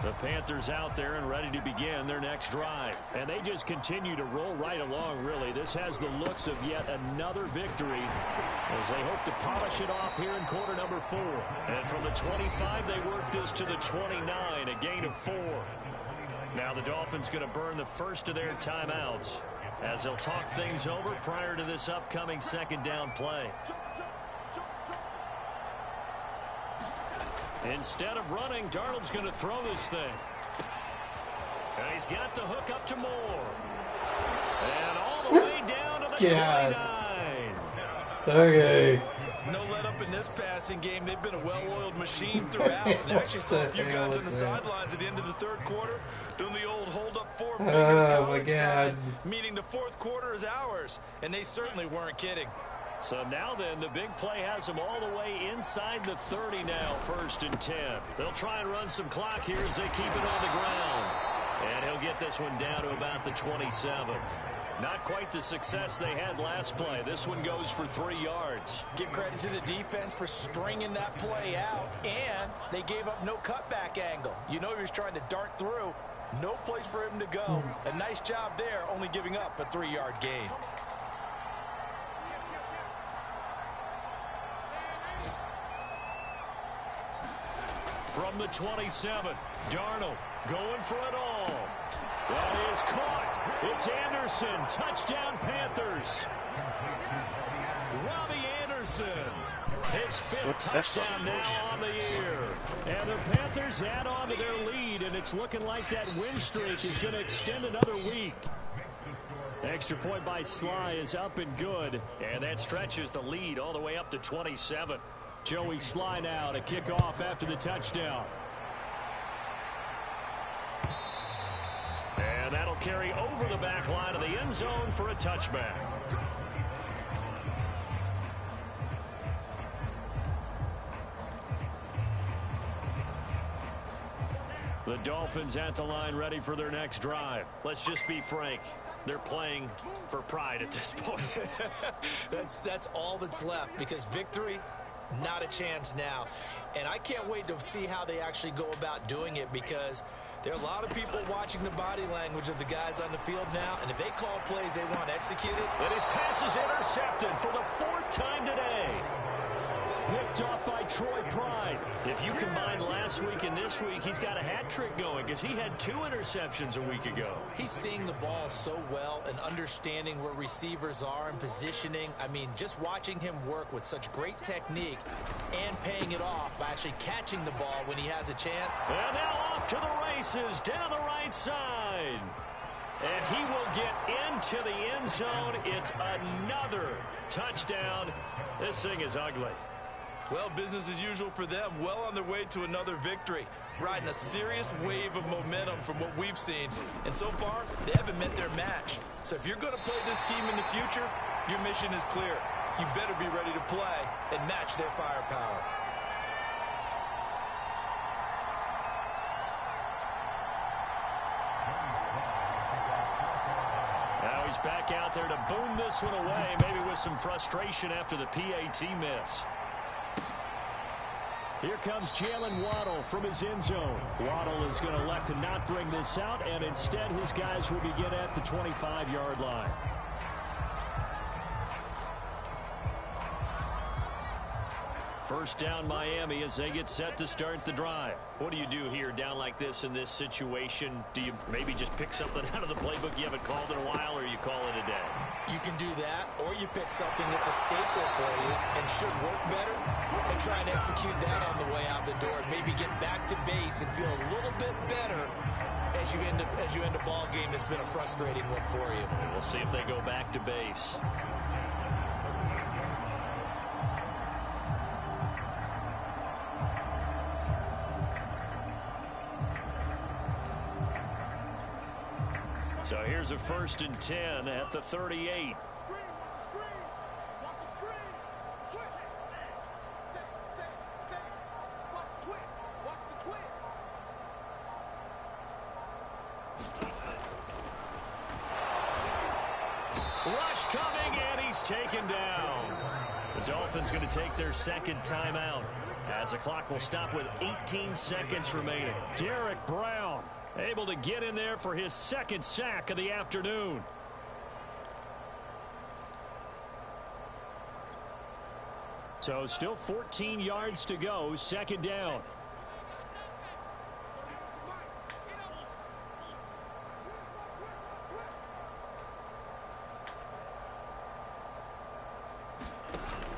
[SPEAKER 1] The Panthers out there and ready to begin their next drive. And they just continue to roll right along, really. This has the looks of yet another victory as they hope to polish it off here in quarter number 4. And from the 25, they work this to the 29, a gain of 4. Now the Dolphins going to burn the first of their timeouts as they'll talk things over prior to this upcoming second down play. Instead of running, Darnold's going to throw this thing. And he's got the hook up to Moore. And all the way down to the 29.
[SPEAKER 4] Okay.
[SPEAKER 2] No let up in this passing game. They've been a well-oiled machine throughout. And actually saw a few guys on the sidelines at the end of the third quarter doing the old hold-up 4 fingers college side, meaning the fourth quarter is ours. And they certainly weren't kidding.
[SPEAKER 1] So now then, the big play has them all the way inside the 30 now, 1st and 10. They'll try and run some clock here as they keep it on the ground. And he'll get this one down to about the 27. Not quite the success they had last play. This one goes for 3 yards.
[SPEAKER 2] Give credit to the defense for stringing that play out, and they gave up no cutback angle. You know he was trying to dart through. No place for him to go. A nice job there, only giving up a 3-yard gain.
[SPEAKER 1] From the 27, Darnold going for it all. That is caught. It's Anderson. Touchdown, Panthers. Robbie Anderson Jefferson. His fifth touchdown now on the year. And the Panthers add on to their lead, and it's looking like that win streak is going to extend another week. Extra point by Sly is up and good, and that stretches the lead all the way up to 27. Joey Sly now to kick off after the touchdown. And that'll carry over the back line of the end zone for a touchback. The Dolphins at the line ready for their next drive. Let's just be frank. They're playing for pride at this point.
[SPEAKER 2] That's all that's left, because victory, not a chance now. And I can't wait to see how they actually go about doing it, because there are a lot of people watching the body language of the guys on the field now, and if they call plays they want executed.
[SPEAKER 1] And his pass is intercepted for the 4th time today. Picked off by Troy Pride. If you combine last week and this week, he's got a hat trick going, because he had 2 interceptions a week ago.
[SPEAKER 2] He's seeing the ball so well and understanding where receivers are and positioning. I mean, just watching him work with such great technique and paying it off by actually catching the ball when he has a chance.
[SPEAKER 1] And now off to the races down the right side. And he will get into the end zone. It's another touchdown. This thing is ugly.
[SPEAKER 7] Well, business as usual for them. Well on their way to another victory. Riding a serious wave of momentum from what we've seen. And so far, they haven't met their match. So if you're going to play this team in the future, your mission is clear. You better be ready to play and match their firepower.
[SPEAKER 1] Now he's back out there to boom this one away, maybe with some frustration after the PAT miss. Here comes Jalen Waddle from his end zone. Waddle is going to elect to not bring this out, and instead his guys will begin at the 25-yard line. First down Miami as they get set to start the drive. What do you do here down like this in this situation? Do you maybe just pick something out of the playbook you haven't called in a while, or you call it a day?
[SPEAKER 2] You can do that, or you pick something that's a staple for you and should work better and try and execute that on the way out the door. Maybe get back to base and feel a little bit better as you end a ball game that's been a frustrating one for you.
[SPEAKER 1] And we'll see if they go back to base. So here's a 1st and 10 at the 38.
[SPEAKER 5] Screen, watch the screen. Watch the screen. Switch. Set. Watch the twist. Watch the twist.
[SPEAKER 1] Rush coming, and he's taken down. The Dolphins going to take their 2nd timeout as the clock will stop with 18 seconds remaining. Derek Brown able to get in there for his 2nd sack of the afternoon. So still 14 yards to go, 2nd down.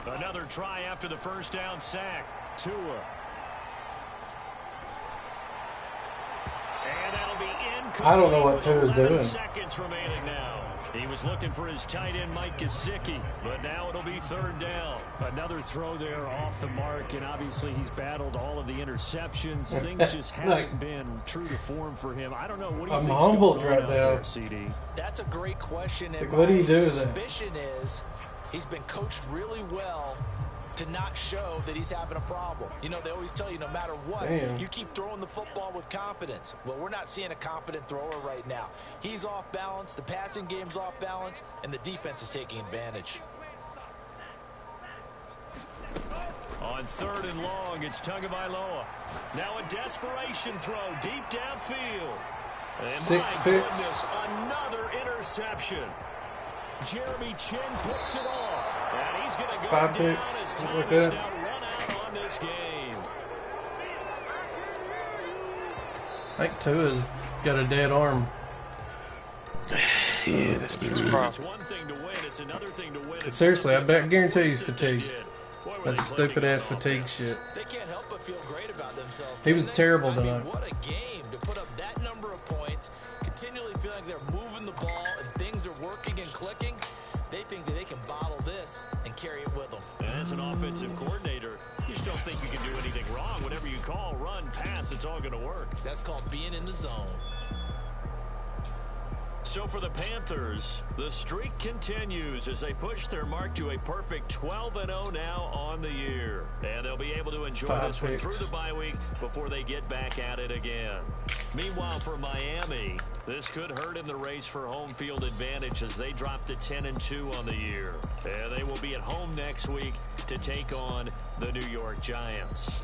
[SPEAKER 1] Another try after the 1st down sack. Tua. And that'll be incomplete.
[SPEAKER 4] I don't know what Tua's doing.
[SPEAKER 1] Seconds remaining now. He was looking for his tight end Mike Gesicki, but now it'll be 3rd down. Another throw there off the mark, and obviously he's battled all of the interceptions. Things just haven't been true to form for him. I don't know. What do you think? I'm
[SPEAKER 4] humbled right now.
[SPEAKER 1] There, CD?
[SPEAKER 2] That's a great question. And
[SPEAKER 4] what do you do
[SPEAKER 2] my
[SPEAKER 4] with that?
[SPEAKER 2] suspicion is he's been coached really well to not show that he's having a problem. You know, they always tell you no matter what, you keep throwing the football with confidence. Well, we're not seeing a confident thrower right now. He's off balance, the passing game's off balance, and the defense is taking advantage.
[SPEAKER 1] On 3rd and long, it's Tagovailoa. Now a desperation throw deep downfield. And
[SPEAKER 4] 6
[SPEAKER 1] my
[SPEAKER 4] picks.
[SPEAKER 1] goodness, another interception. Jeremy Chin picks it off. And he's going to go
[SPEAKER 4] 5
[SPEAKER 1] down
[SPEAKER 4] picks.
[SPEAKER 1] as time
[SPEAKER 4] Look
[SPEAKER 1] is
[SPEAKER 4] at
[SPEAKER 1] now run out on this game.
[SPEAKER 4] I think Tua's got a dead arm.
[SPEAKER 6] Yeah, that's been the problem.
[SPEAKER 1] It's one thing to win, it's another thing to win.
[SPEAKER 4] Seriously, I guarantee he's fatigued.
[SPEAKER 1] Boy, were
[SPEAKER 4] That
[SPEAKER 1] they clicking
[SPEAKER 4] stupid
[SPEAKER 1] on
[SPEAKER 4] ass fatigue
[SPEAKER 1] offense.
[SPEAKER 4] shit.
[SPEAKER 2] They can't help but feel great about themselves.
[SPEAKER 4] He was
[SPEAKER 2] can they?
[SPEAKER 4] terrible
[SPEAKER 2] I mean,
[SPEAKER 4] tonight.
[SPEAKER 2] what a game to put up that number of points, continually feel like they're moving the ball and things are working and clicking. They think that they can bottle this and carry it with them.
[SPEAKER 1] And as an offensive coordinator, you just don't think you can do anything wrong. Whatever you call, run, pass, it's all going to work.
[SPEAKER 2] That's called being in the zone.
[SPEAKER 1] So for the Panthers, the streak continues as they push their mark to a perfect 12-0 now on the year. And they'll be able to enjoy this one through the bye week before they get back at it again. Meanwhile, for Miami, this could hurt in the race for home field advantage as they drop to 10-2 on the year. And they will be at home next week to take on the New York Giants.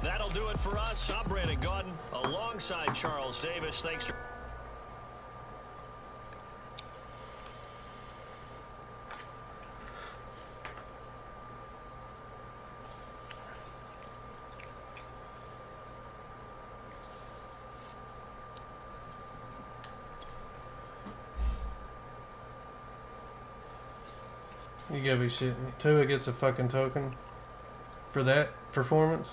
[SPEAKER 1] That'll do it for us. I'm Brandon Gaudin alongside Charles Davis. Thanks for...
[SPEAKER 4] You gotta be shitting me. Tua gets a fucking token for that performance.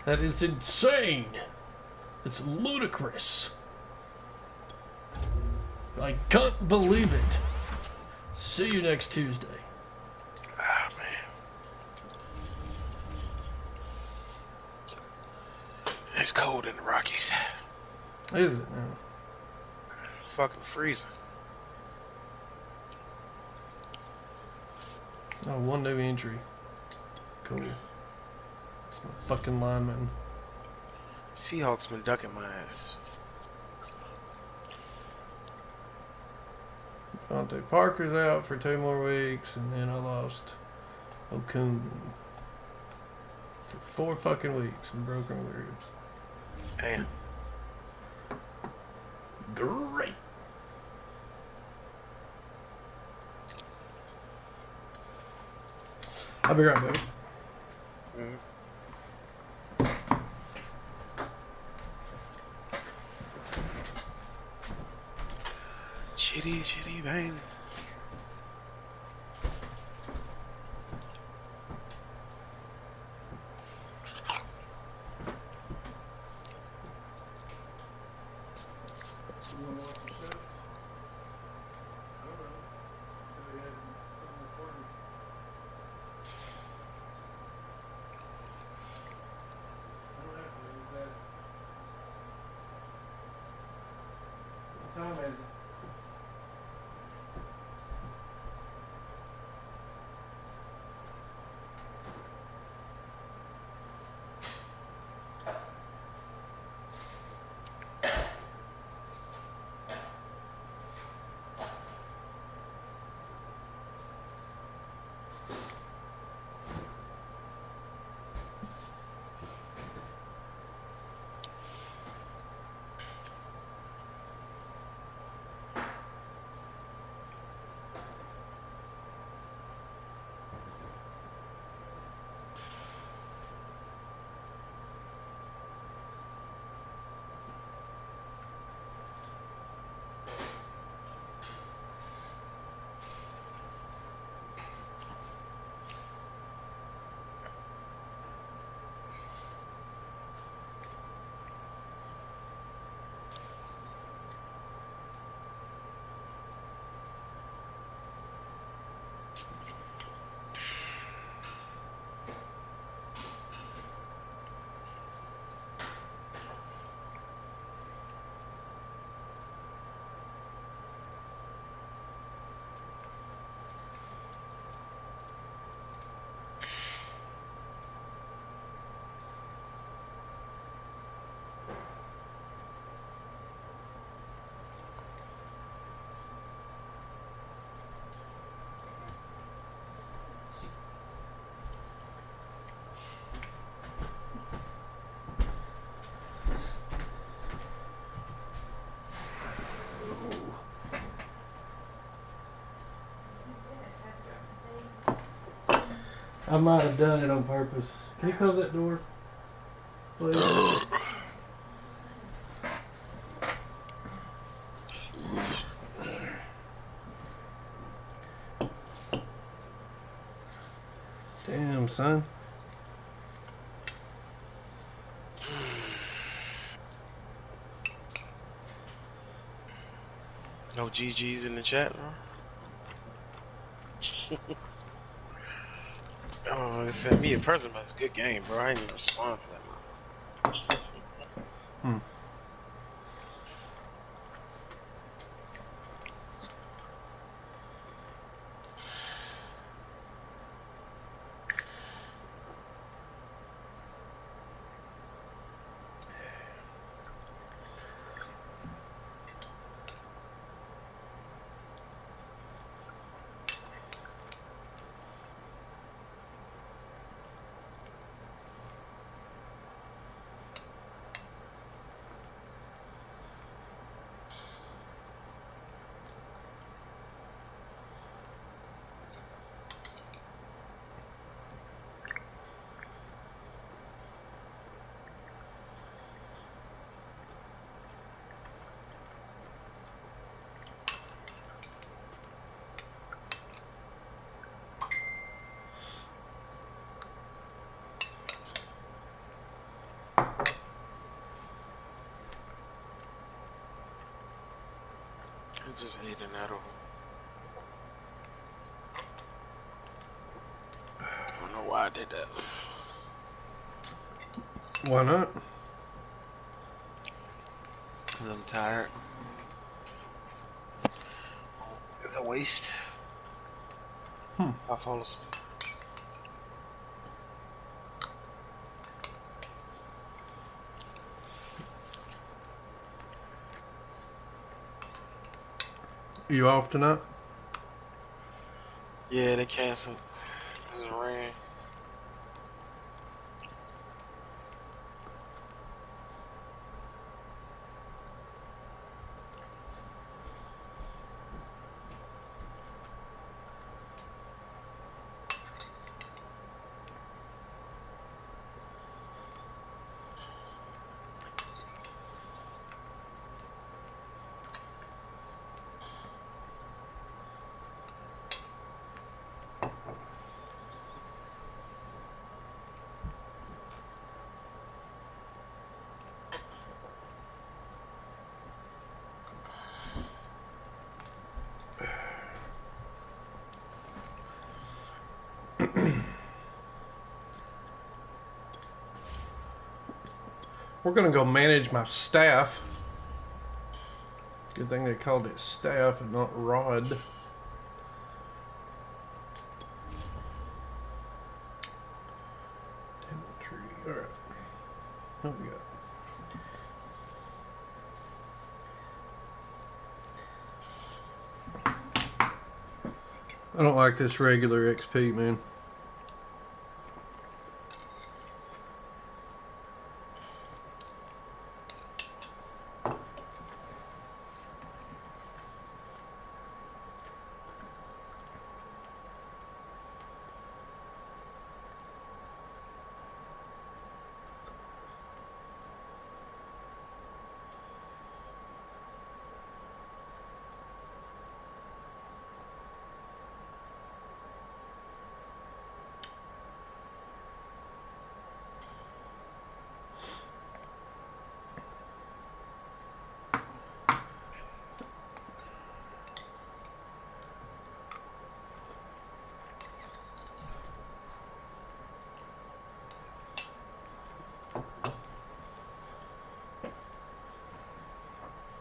[SPEAKER 4] That is insane. It's ludicrous. I can't believe it. See you next Tuesday.
[SPEAKER 6] Ah, man. It's cold in the Rockies.
[SPEAKER 4] Is it now?
[SPEAKER 6] Fucking freezing.
[SPEAKER 4] Oh, one new injury. Cool. It's my fucking lineman.
[SPEAKER 6] Seahawks been ducking my ass.
[SPEAKER 4] Devontae Parker's out for 2 more weeks, and then I lost Okun for 4 fucking weeks and broken ribs.
[SPEAKER 6] Damn.
[SPEAKER 4] Great. I'll be right back.
[SPEAKER 6] Chitty bang.
[SPEAKER 4] What time is it? I might have done it on purpose. Can you close that door, please? Damn, son.
[SPEAKER 6] No GGs in the chat, bro. Oh, sent me a person message. Good game, bro. I ain't even respond to that. I just ate an that over. I don't know why I did that.
[SPEAKER 4] Why not?
[SPEAKER 6] Cause I'm tired. It's a waste. I fall asleep.
[SPEAKER 4] You off tonight?
[SPEAKER 6] Yeah, they canceled. It was rain.
[SPEAKER 4] We're gonna go manage my staff. Good thing they called it staff and not rod. 10 3. All right. What we got? I don't like this regular XP, man.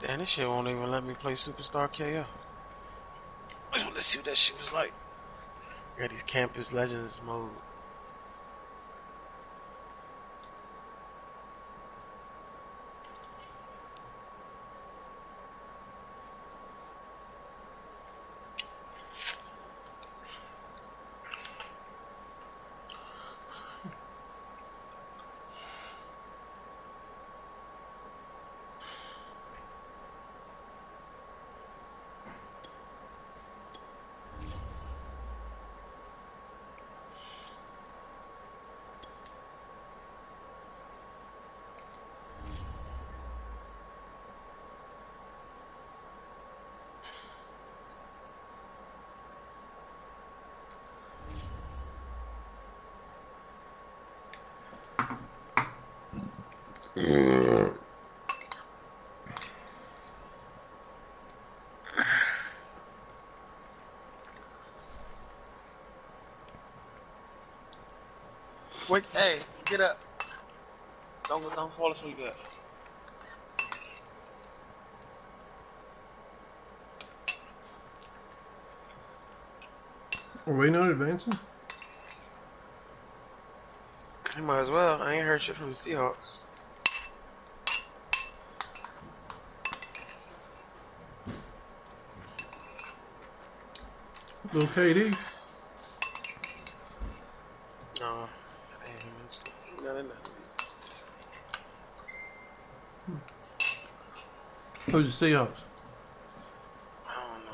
[SPEAKER 6] Damn, this shit won't even let me play Superstar KO. I just want to see what that shit was like. I got these Campus Legends mode. Wait, hey, get up. Don't fall asleep yet.
[SPEAKER 4] Are we not advancing?
[SPEAKER 6] You might as well. I ain't heard shit from the Seahawks.
[SPEAKER 4] Little KD.
[SPEAKER 6] No, I ain't even sleep. Nothing.
[SPEAKER 4] Who's the Seahawks?
[SPEAKER 6] I don't know.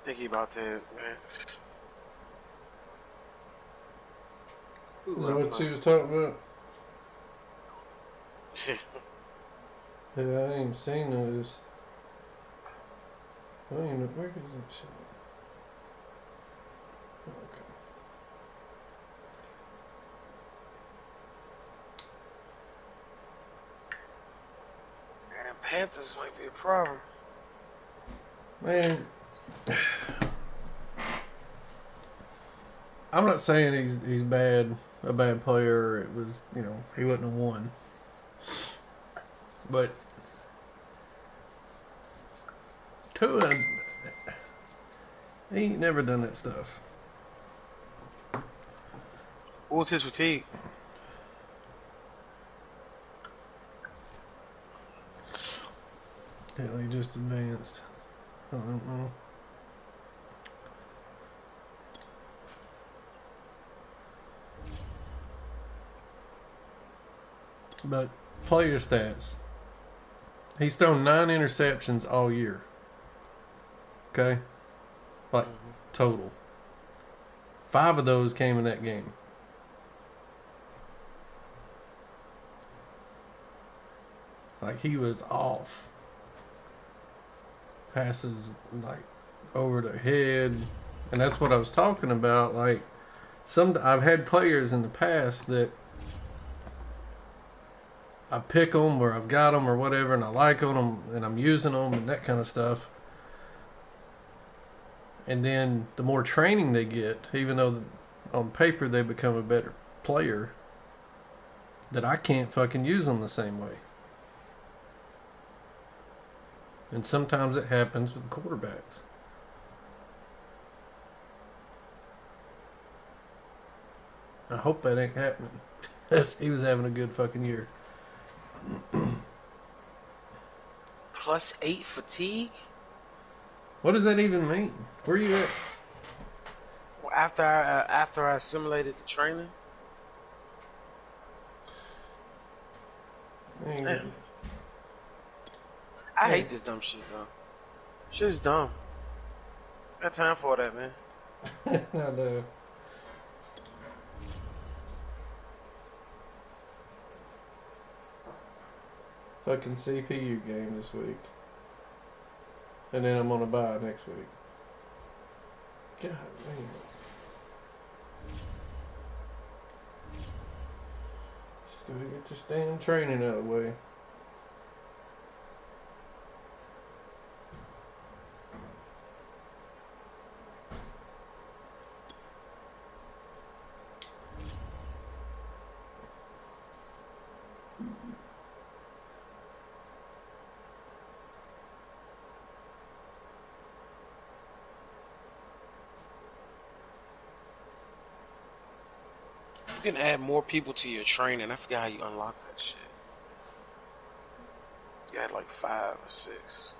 [SPEAKER 6] Thinking about that, man.
[SPEAKER 4] Is that what she was talking about? Yeah, I ain't even seen those. I don't even know where is that shit. Okay.
[SPEAKER 6] Man, Panthers might be a problem.
[SPEAKER 4] Man, I'm not saying he's bad, a bad player. It was, he wouldn't have won. But Tua, he ain't never done that stuff.
[SPEAKER 6] What was his fatigue?
[SPEAKER 4] Hell, he just advanced. I don't know. But player stats. He's thrown 9 interceptions all year. Okay? Like, total. 5 of those came in that game. Like, he was off. Passes, like, over their head. And that's what I was talking about. Like, I've had players in the past that I pick them or I've got them or whatever, and I like them and I'm using them and that kind of stuff. And then the more training they get, even though on paper they become a better player, that I can't fucking use them the same way. And sometimes it happens with quarterbacks. I hope that ain't happening. He was having a good fucking year.
[SPEAKER 6] +8 fatigue?
[SPEAKER 4] What does that even mean? Where are you at?
[SPEAKER 6] Well, after I assimilated the training.
[SPEAKER 4] Man.
[SPEAKER 6] I hate this dumb shit though. Shit is dumb. Got time for that, man.
[SPEAKER 4] I know. Fucking CPU game this week. And then I'm on a bye next week. God damn. Just gotta get this damn training out of the way.
[SPEAKER 6] You can add more people to your training. I forgot how you unlock that shit. You had like 5 or 6.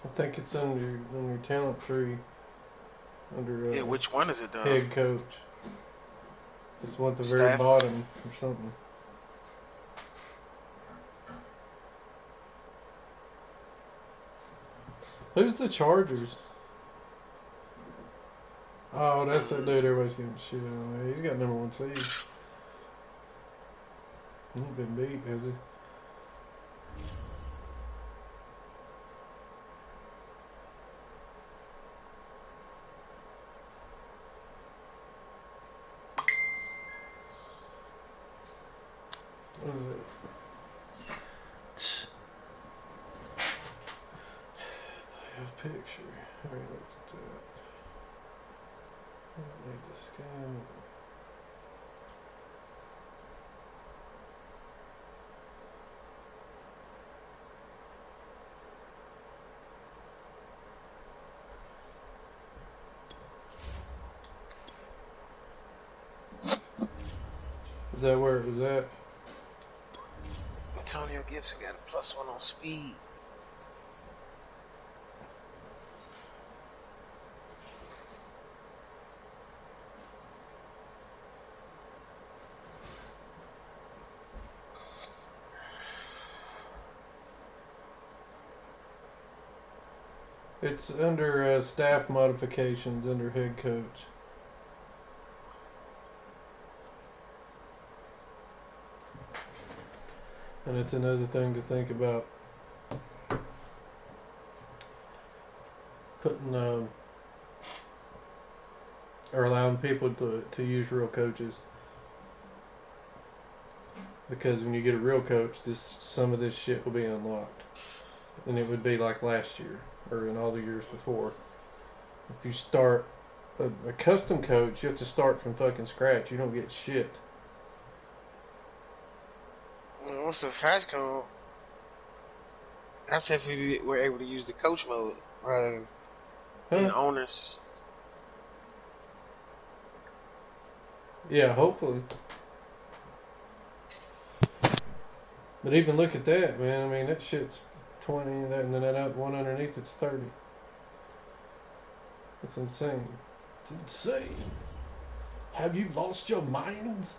[SPEAKER 4] I think it's under talent tree. Under
[SPEAKER 6] Yeah, which one is it though?
[SPEAKER 4] head coach. It's one at the very
[SPEAKER 6] Staff?
[SPEAKER 4] bottom or something. Who's the Chargers? Oh, that's that dude everybody's getting shit on. He's got number 1 seed. He ain't been beat, has he? What is it? Playoff picture. I already looked at that. I need to scan it. Is that where it was at?
[SPEAKER 6] Antonio Gibson got a +1 on speed.
[SPEAKER 4] It's under staff modifications under head coach. And it's another thing to think about. Putting or allowing people to use real coaches. Because when you get a real coach, some of this shit will be unlocked. And it would be like last year or in all the years before. If you start a custom coach, you have to start from fucking scratch. You don't get shit.
[SPEAKER 6] What's the fast code? That's if we were able to use the coach mode rather than being owners.
[SPEAKER 4] Yeah, hopefully. But even look at that, man. I mean, that shit's 20, and then that one underneath it's 30. It's insane. It's insane. Have you lost your minds?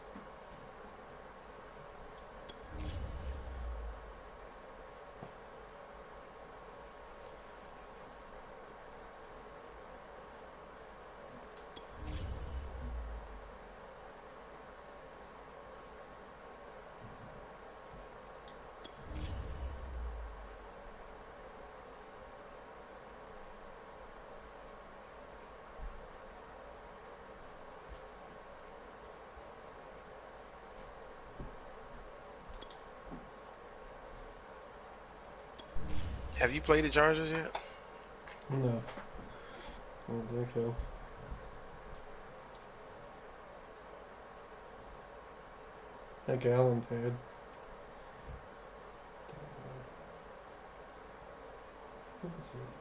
[SPEAKER 6] Have you played the Chargers yet?
[SPEAKER 4] No. I don't think so. I think Allen had. What was it?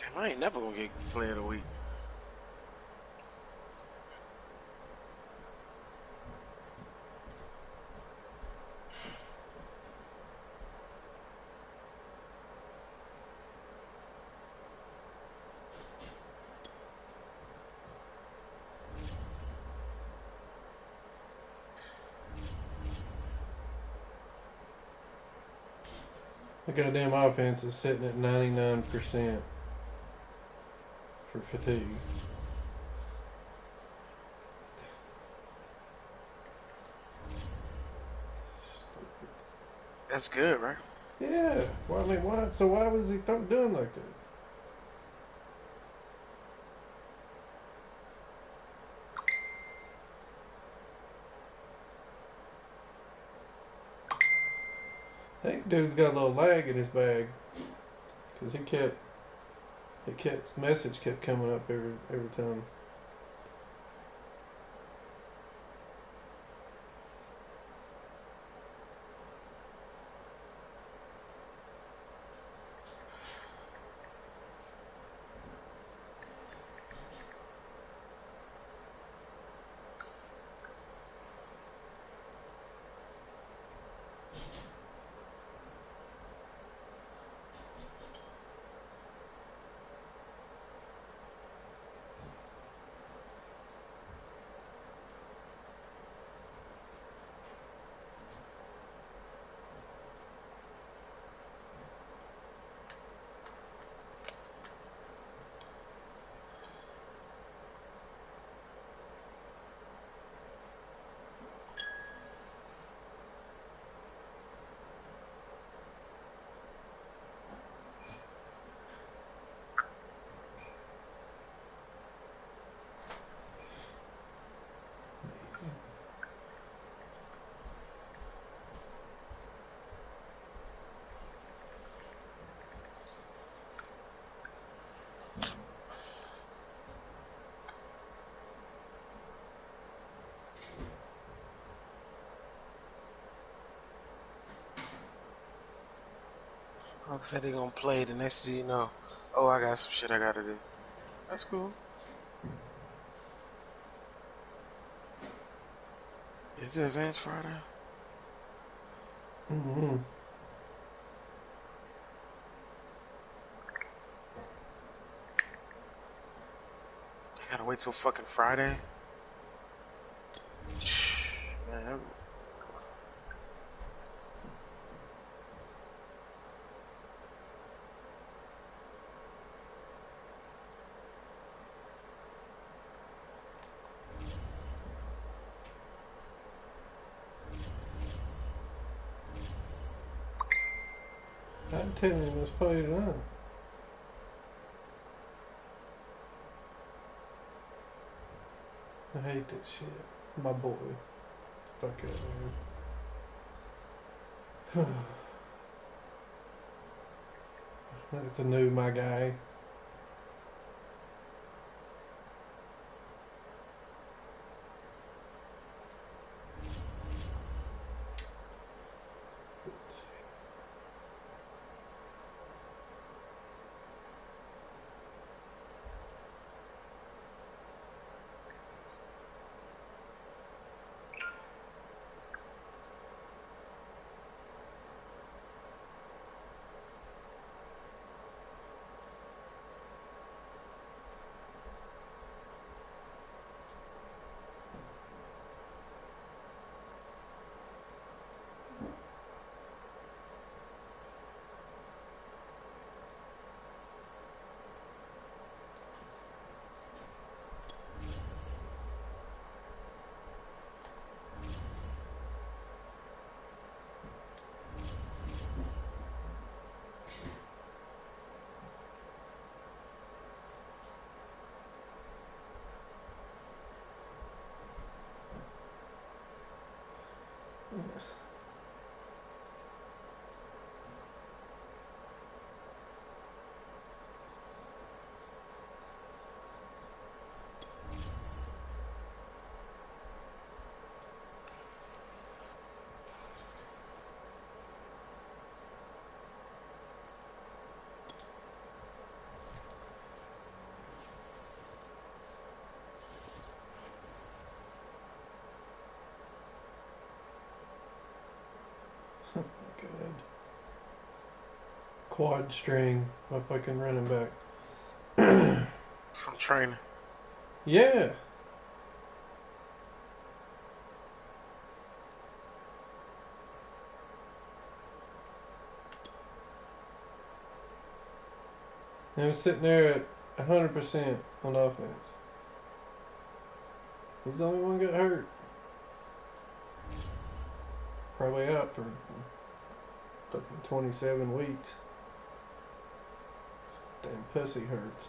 [SPEAKER 6] Damn, I ain't never gonna get player of the week.
[SPEAKER 4] The goddamn offense is sitting at 99% for fatigue.
[SPEAKER 6] That's good, right?
[SPEAKER 4] Yeah. Well, I mean, why? So why was he doing like that? I think dude's got a little lag in his bag. Because message kept coming up every time.
[SPEAKER 6] Folks said they gonna play. The next thing you know, oh, I got some shit I gotta do. That's cool. Is it Advance Friday?
[SPEAKER 4] Mm-hmm.
[SPEAKER 6] I gotta wait till fucking Friday? Man,
[SPEAKER 4] I'm telling you, let's play it on. I hate that shit. My boy. Fuck it, man. That's a new my guy. Good. Quad string, my fucking running back.
[SPEAKER 6] from training.
[SPEAKER 4] Yeah. And I'm sitting there at 100% on offense. He's the only one that got hurt. Probably out for fucking 27 weeks. This damn pussy hurts.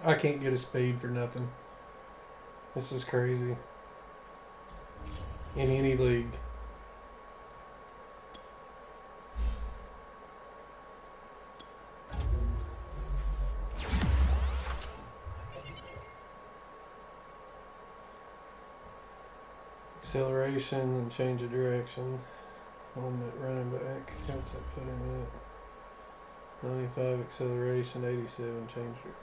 [SPEAKER 4] I can't get a speed for nothing. This is crazy. In any league. Acceleration and change of direction on that running back. How's that put in that? 95 acceleration, 87 change of direction.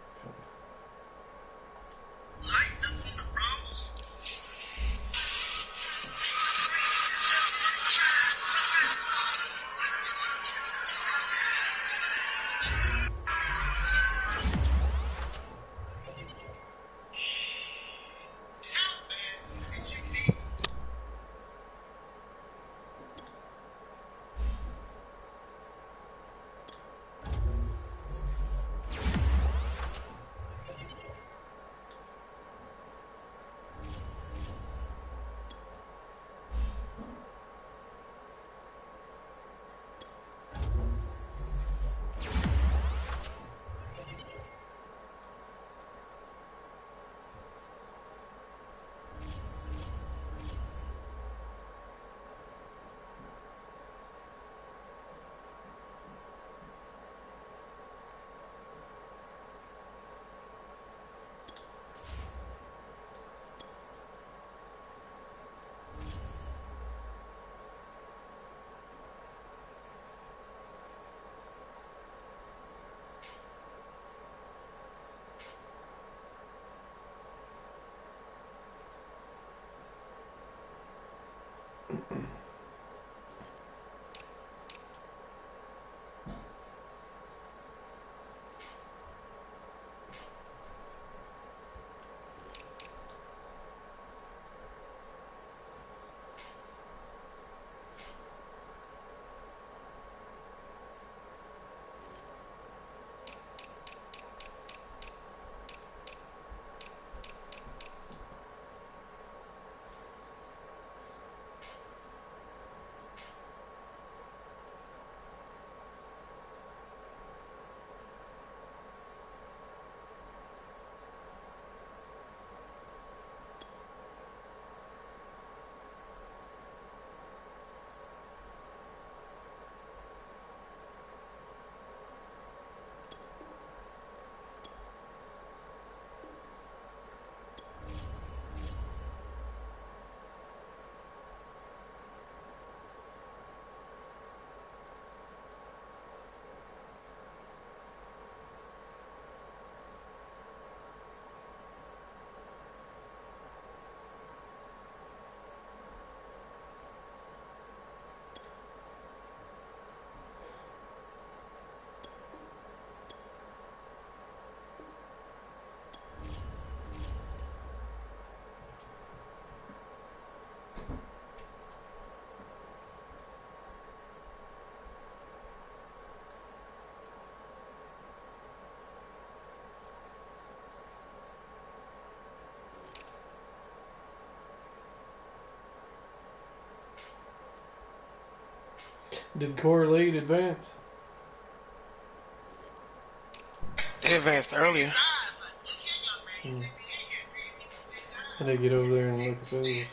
[SPEAKER 4] Did Core Lead advance?
[SPEAKER 6] They advanced earlier.
[SPEAKER 4] I need to get over there and look at those.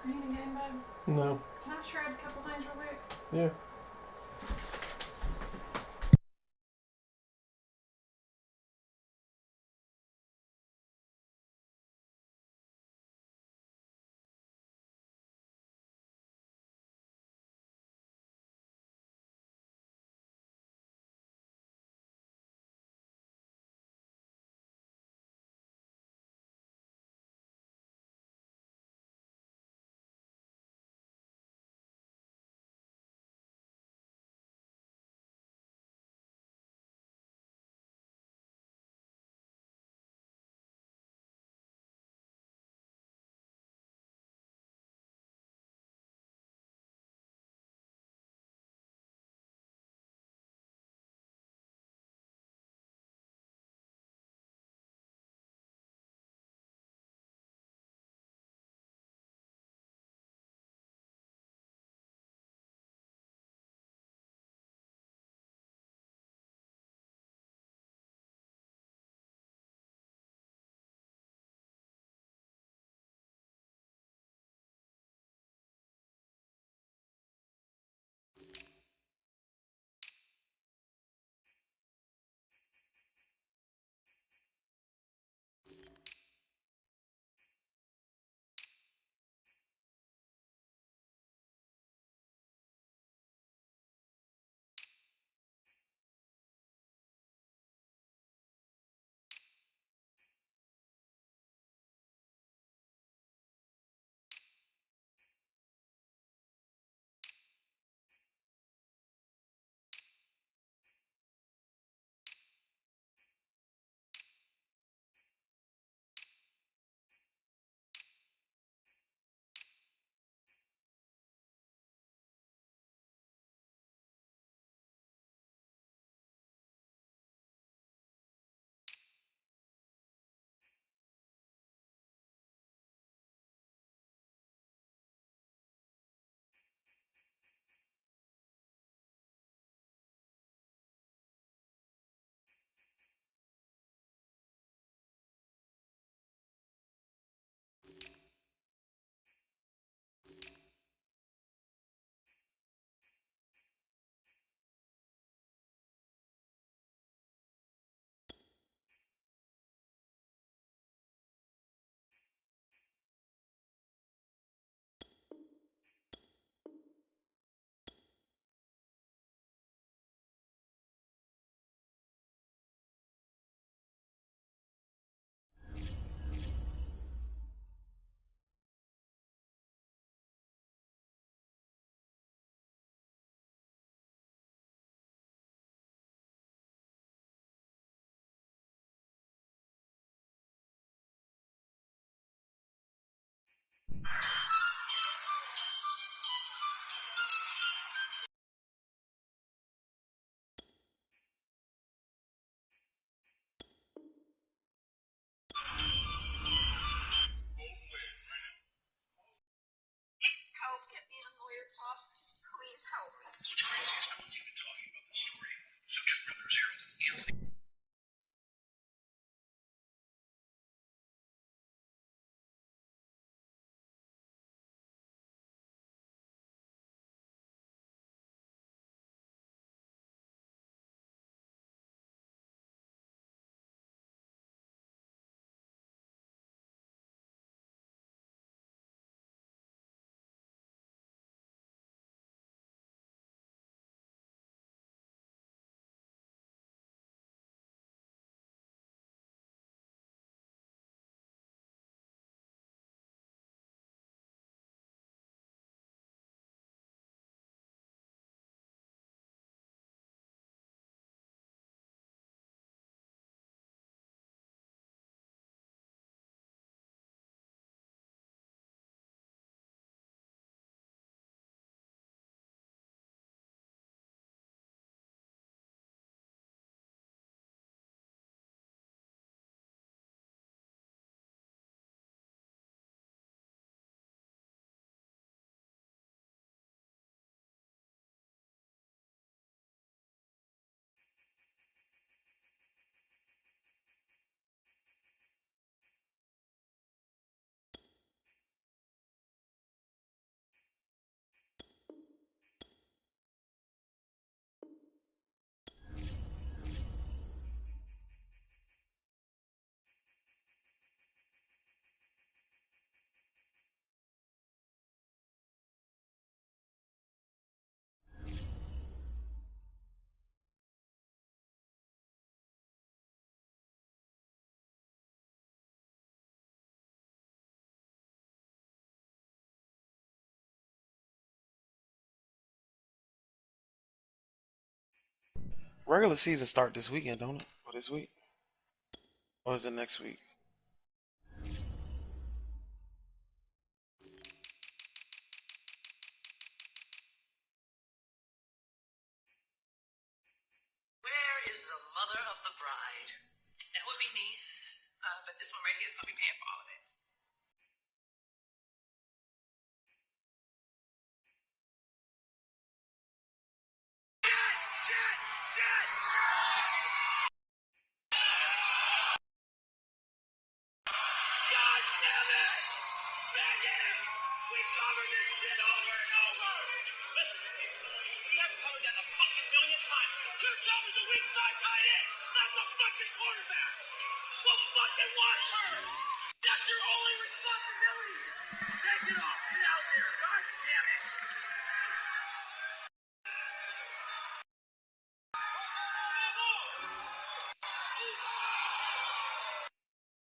[SPEAKER 8] Are you in a game, babe?
[SPEAKER 4] No.
[SPEAKER 8] Can I shred a couple things real quick?
[SPEAKER 4] Yeah.
[SPEAKER 6] Regular season start this weekend, don't it? Or this week? Or is it next week?
[SPEAKER 9] Where is the mother of the bride? That would be me. But this one right here is going to be paying for all of it. Jet! God damn it! Megan! We covered this shit over and over! Listen, we have covered that a fucking million times. Your job is the weak side tight end, not the fucking quarterback! Well, fucking watch her! That's your only responsibility! Shake it off! Get out there! God damn it!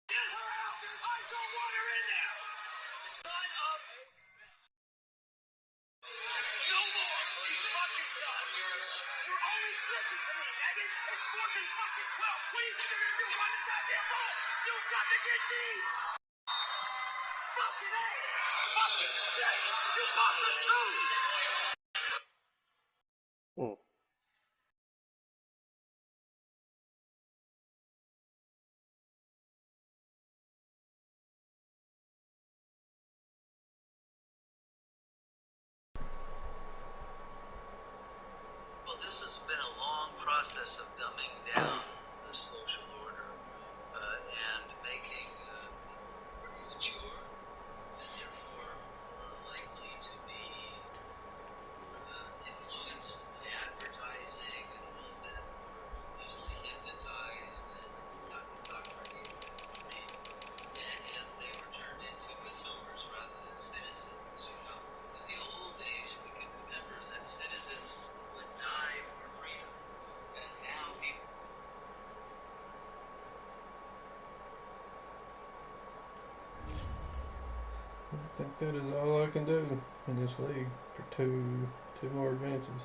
[SPEAKER 9] Get her out! I don't want her in there! Son of a... No more! She's fucking done! You're only listen to me, Megan! It's 4th and fucking 12! What do you think you're gonna do? Run the goddamn ball! You've got to get deep! Fucking A! Fucking shit! You cost us 2!
[SPEAKER 4] Mm.
[SPEAKER 9] Well, this has been a long process of dumbing down the social order and making more mature and therefore more likely to be influenced by advertising and ones that were easily hypnotized and got indoctrinated and they were turned into consumers rather than citizens. You know, in the old days we can remember that citizens would die for freedom, and now people.
[SPEAKER 4] I think that is all I can do in this league for two more advances.